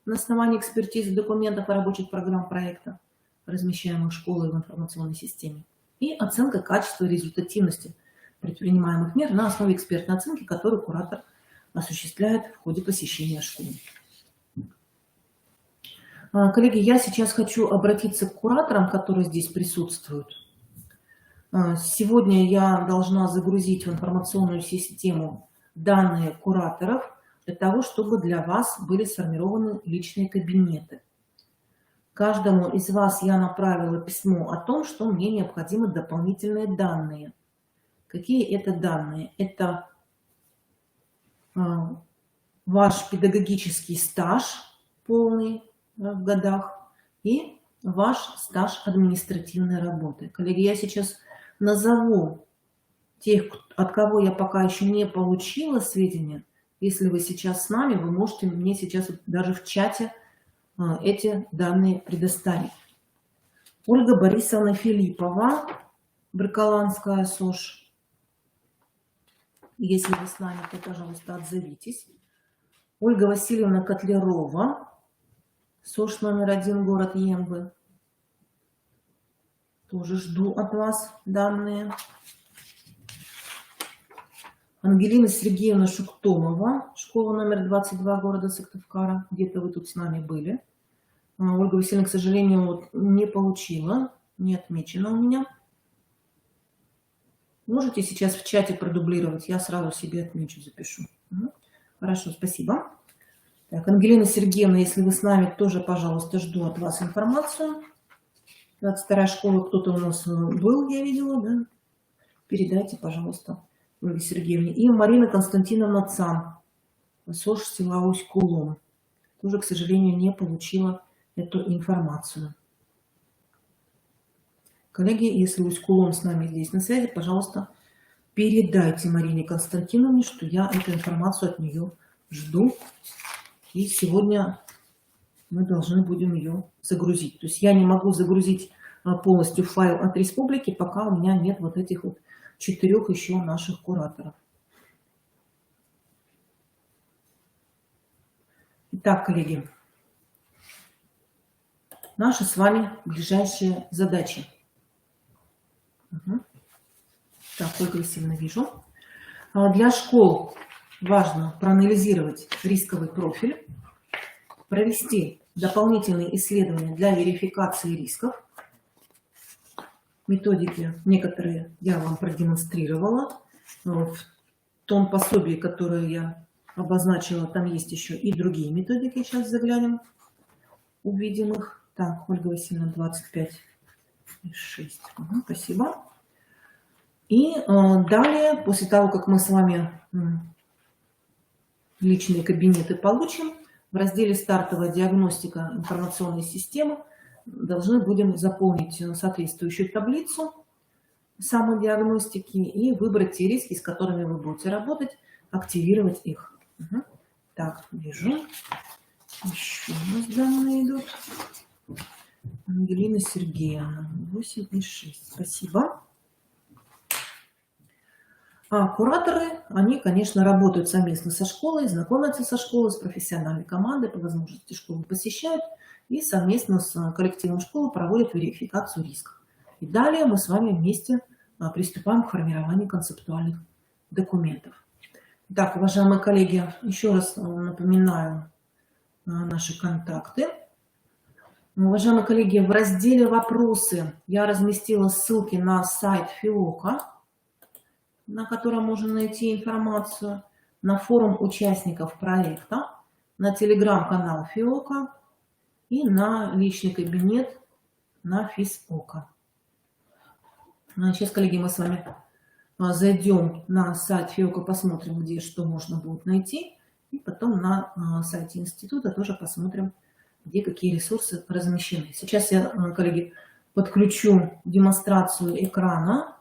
на основании экспертизы документов и рабочих программ проекта, размещаемых школой в информационной системе, и оценка качества и результативности предпринимаемых мер на основе экспертной оценки, которую куратор осуществляет в ходе посещения школы. Коллеги, я сейчас хочу обратиться к кураторам, которые здесь присутствуют. Сегодня я должна загрузить в информационную систему данные кураторов для того, чтобы для вас были сформированы личные кабинеты. Каждому из вас я направила письмо о том, что мне необходимы дополнительные данные. Какие это данные? Это ваш педагогический стаж полный в годах и ваш стаж административной работы. Коллеги, я сейчас назову тех, от кого я пока еще не получила сведения. Если вы сейчас с нами, вы можете мне сейчас даже в чате эти данные предоставить. Ольга Борисовна Филиппова, Браколанская СОЖ. Если вы с нами, то, пожалуйста, отзовитесь. Ольга Васильевна Котлярова, СОЖ номер 1, город Ембы. Тоже жду от вас данные. Ангелина Сергеевна Шуктомова, школа номер 22, города Сыктывкара. Где-то вы тут с нами были. Ольга Васильевна, к сожалению, вот не получила, не отмечена у меня. Можете сейчас в чате продублировать, я сразу себе отмечу, запишу. Хорошо, спасибо. Так, Ангелина Сергеевна, если вы с нами, тоже, пожалуйста, жду от вас информацию. 22-я школа, кто-то у нас был, я видела, да? Передайте, пожалуйста, Ольге Сергеевне. И Марина Константиновна Цан, СОЖ села Усть-Кулом. Тоже, к сожалению, не получила эту информацию. Коллеги, если Усть-Кулом с нами здесь на связи, пожалуйста, передайте Марине Константиновне, что я эту информацию от нее жду. И сегодня мы должны будем ее загрузить. То есть я не могу загрузить полностью файл от республики, пока у меня нет вот этих вот 4 еще наших кураторов. Итак, коллеги, наши с вами ближайшие задачи. Так, Ольга Васильевна, вижу. Для школ важно проанализировать рисковый профиль, провести дополнительные исследования для верификации рисков. Методики некоторые я вам продемонстрировала. В том пособии, которое я обозначила, там есть еще и другие методики. Сейчас заглянем, увидим их. Так, Ольга Васильевна, 25,6. Спасибо. И далее, после того, как мы с вами личные кабинеты получим, в разделе «Стартовая диагностика информационной системы» должны будем заполнить соответствующую таблицу самодиагностики и выбрать те риски, с которыми вы будете работать, активировать их. Так, вижу. Еще у нас данные идут. Ангелина Сергеевна, 8,6. Спасибо. Кураторы, они, конечно, работают совместно со школой, знакомятся со школой, с профессиональной командой, по возможности школу посещают и совместно с коллективом школы проводят верификацию рисков. И далее мы с вами вместе приступаем к формированию концептуальных документов. Так, уважаемые коллеги, еще раз напоминаю наши контакты. Уважаемые коллеги, в разделе «Вопросы» я разместила ссылки на сайт ФИОКа, на котором можно найти информацию, на форум участников проекта, на телеграм-канал ФИОКа и на личный кабинет на ФИСОКа. Сейчас, коллеги, мы с вами зайдем на сайт ФИОКа, посмотрим, где что можно будет найти, и потом на сайте института тоже посмотрим, где какие ресурсы размещены. Сейчас я, коллеги, подключу демонстрацию экрана.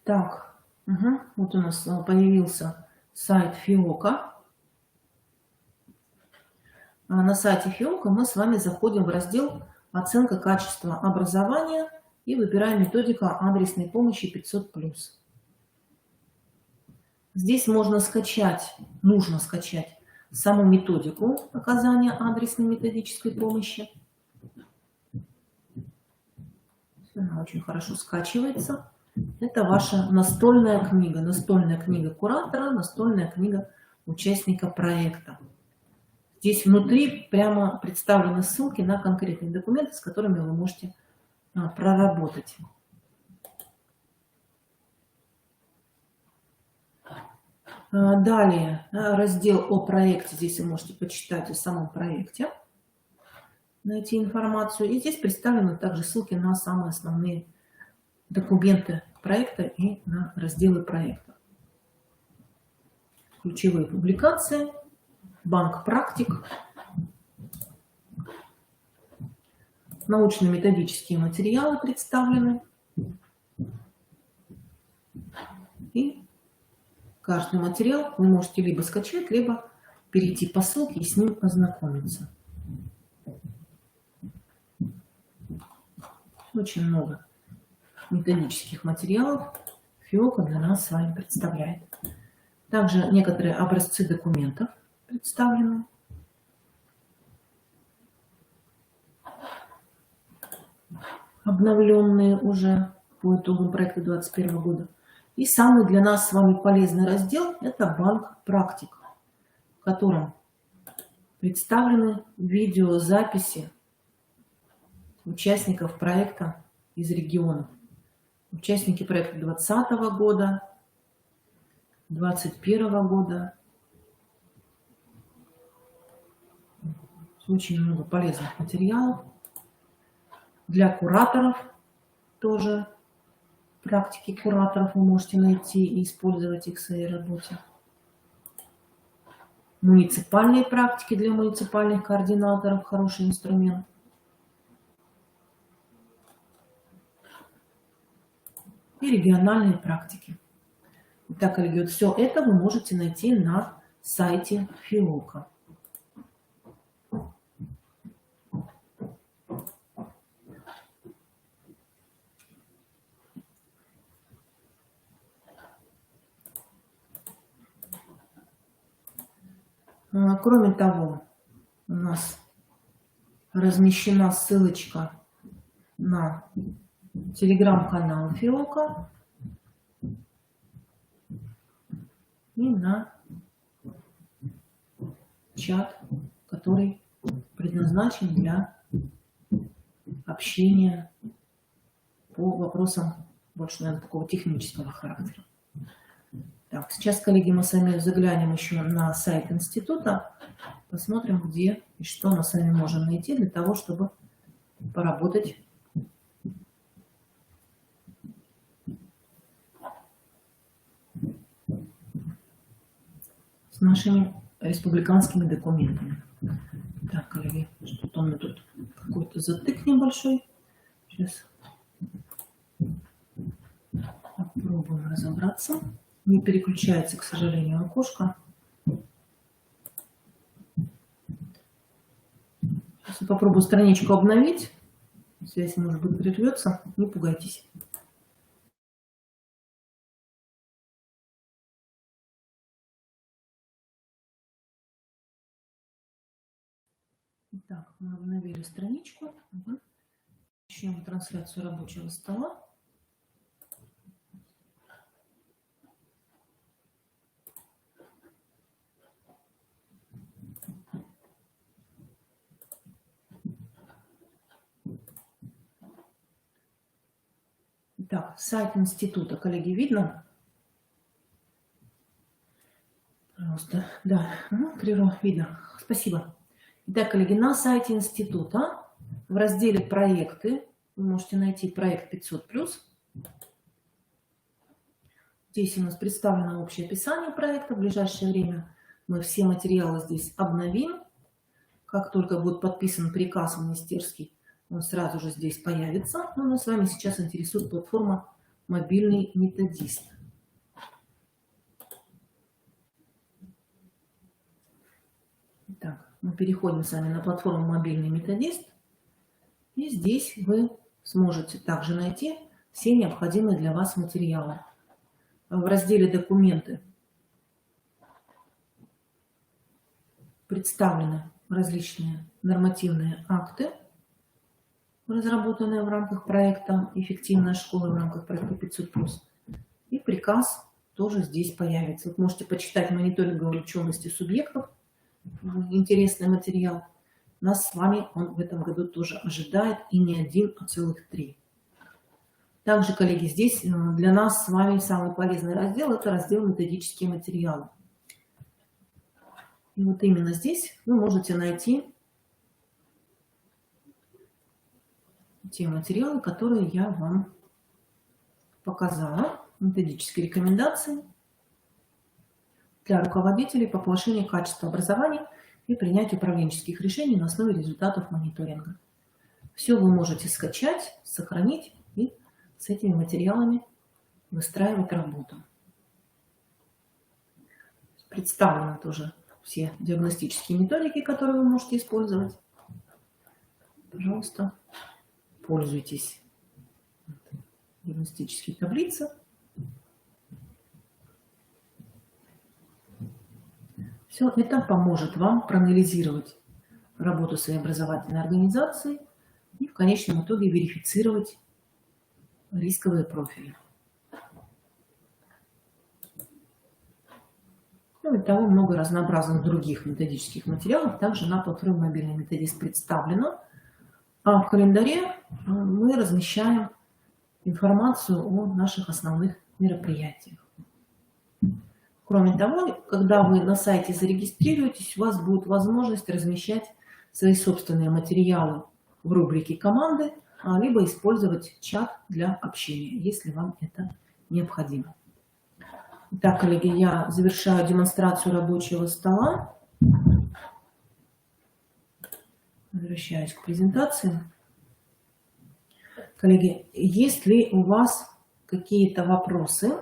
Так, вот у нас появился сайт ФИОКа. На сайте ФИОКа мы с вами заходим в раздел «Оценка качества образования» и выбираем методика адресной помощи 500+. Здесь можно скачать, нужно скачать саму методику оказания адресной методической помощи. Она очень хорошо скачивается. Это ваша настольная книга куратора, настольная книга участника проекта. Здесь внутри прямо представлены ссылки на конкретные документы, с которыми вы можете проработать. Далее раздел о проекте. Здесь вы можете почитать о самом проекте, найти информацию. И здесь представлены также ссылки на самые основные документы проекта и на разделы проекта. Ключевые публикации, банк практик, научно-методические материалы представлены. И каждый материал вы можете либо скачать, либо перейти по ссылке и с ним ознакомиться. Очень много методических материалов ФИОКа для нас с вами представляет. Также некоторые образцы документов представлены. Обновленные уже по итогам проекта 2021 года. И самый для нас с вами полезный раздел – это банк практик, в котором представлены видеозаписи участников проекта из регионов. Участники проекта 2020 года, 2021 года. Очень много полезных материалов. Для кураторов тоже практики кураторов вы можете найти и использовать их в своей работе. Муниципальные практики для муниципальных координаторов – хороший инструмент. И региональные практики. Итак, коллеги, вот все это вы можете найти на сайте ФИОКа. Кроме того, у нас размещена ссылочка на телеграм-канал ФИОКа и на чат, который предназначен для общения по вопросам больше, наверное, такого технического характера. Так, сейчас, коллеги, мы с вами заглянем еще на сайт института, посмотрим, где и что мы с вами можем найти для того, чтобы поработать с нашими республиканскими документами. Так, коллеги, что-то у меня тут какой-то затык небольшой. Сейчас попробуем разобраться. Не переключается, к сожалению, окошко. Сейчас я попробую страничку обновить. Связь, может быть, прервется. Не пугайтесь. Итак, мы обновили страничку. Начнем трансляцию рабочего стола. Итак, сайт института, коллеги, видно? Пожалуйста, да, видно. Спасибо. Итак, коллеги, на сайте института в разделе «Проекты» вы можете найти проект 500+. Здесь у нас представлено общее описание проекта. В ближайшее время мы все материалы здесь обновим. Как только будет подписан приказ министерский, он сразу же здесь появится. Но нас с вами сейчас интересует платформа «Мобильный методист». Итак, мы переходим с вами на платформу «Мобильный методист». И здесь вы сможете также найти все необходимые для вас материалы. В разделе «Документы» представлены различные нормативные акты, разработанные в рамках проекта «Эффективная школа» в рамках проекта 500+. И приказ тоже здесь появится. Вы можете почитать мониторинговой учености субъектов. Интересный материал. Нас с вами он в этом году тоже ожидает, и не один, а целых 3. Также, коллеги, здесь для нас с вами самый полезный раздел – это раздел «Методические материалы». И вот именно здесь вы можете найти те материалы, которые я вам показала. Методические рекомендации для руководителей по повышению качества образования и принятию управленческих решений на основе результатов мониторинга. Все вы можете скачать, сохранить и с этими материалами выстраивать работу. Представлена тоже все диагностические методики, которые вы можете использовать. Пожалуйста, пользуйтесь диагностические таблицы. Все это поможет вам проанализировать работу своей образовательной организации и в конечном итоге верифицировать рисковые профили. Кроме того, много разнообразных других методических материалов также на платформе «Мобильный методист» представлено. А в календаре мы размещаем информацию о наших основных мероприятиях. Кроме того, когда вы на сайте зарегистрируетесь, у вас будет возможность размещать свои собственные материалы в рубрике «Команды», либо использовать чат для общения, если вам это необходимо. Итак, коллеги, я завершаю демонстрацию рабочего стола. Возвращаюсь к презентации. Коллеги, есть ли у вас какие-то вопросы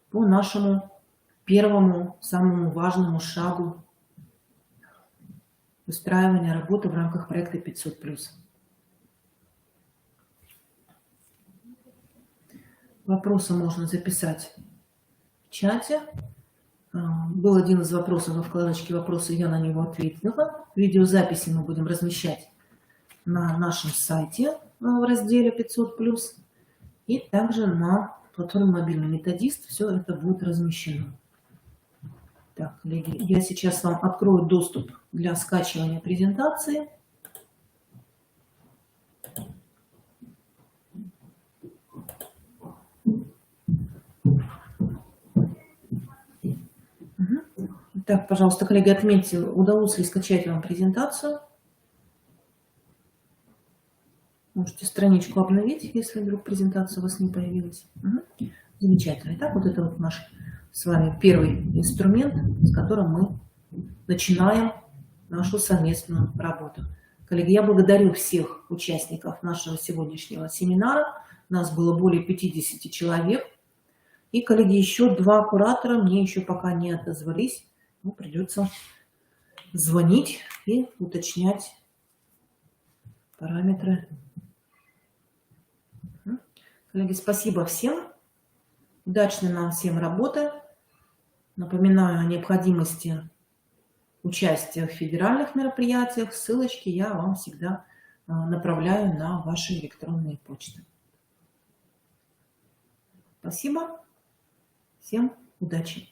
по нашему первому, самому важному шагу выстраивания работы в рамках проекта 500+? Вопросы можно записать в чате. Был один из вопросов во вкладочке «Вопросы», я на него ответила. Видеозаписи мы будем размещать на нашем сайте в разделе 500+, и также на платформе «Мобильный методист» все это будет размещено. Так, коллеги, я сейчас вам открою доступ для скачивания презентации. Так, пожалуйста, коллеги, отметьте, удалось ли скачать вам презентацию. Можете страничку обновить, если вдруг презентация у вас не появилась. Замечательно. Итак, вот это вот наш с вами первый инструмент, с которым мы начинаем нашу совместную работу. Коллеги, я благодарю всех участников нашего сегодняшнего семинара. Нас было более 50 человек. И, коллеги, еще 2 куратора мне еще пока не отозвались. Ну, придется звонить и уточнять параметры. Коллеги, спасибо всем. Удачной нам всем работы. Напоминаю о необходимости участия в федеральных мероприятиях. Ссылочки я вам всегда направляю на ваши электронные почты. Спасибо. Всем удачи.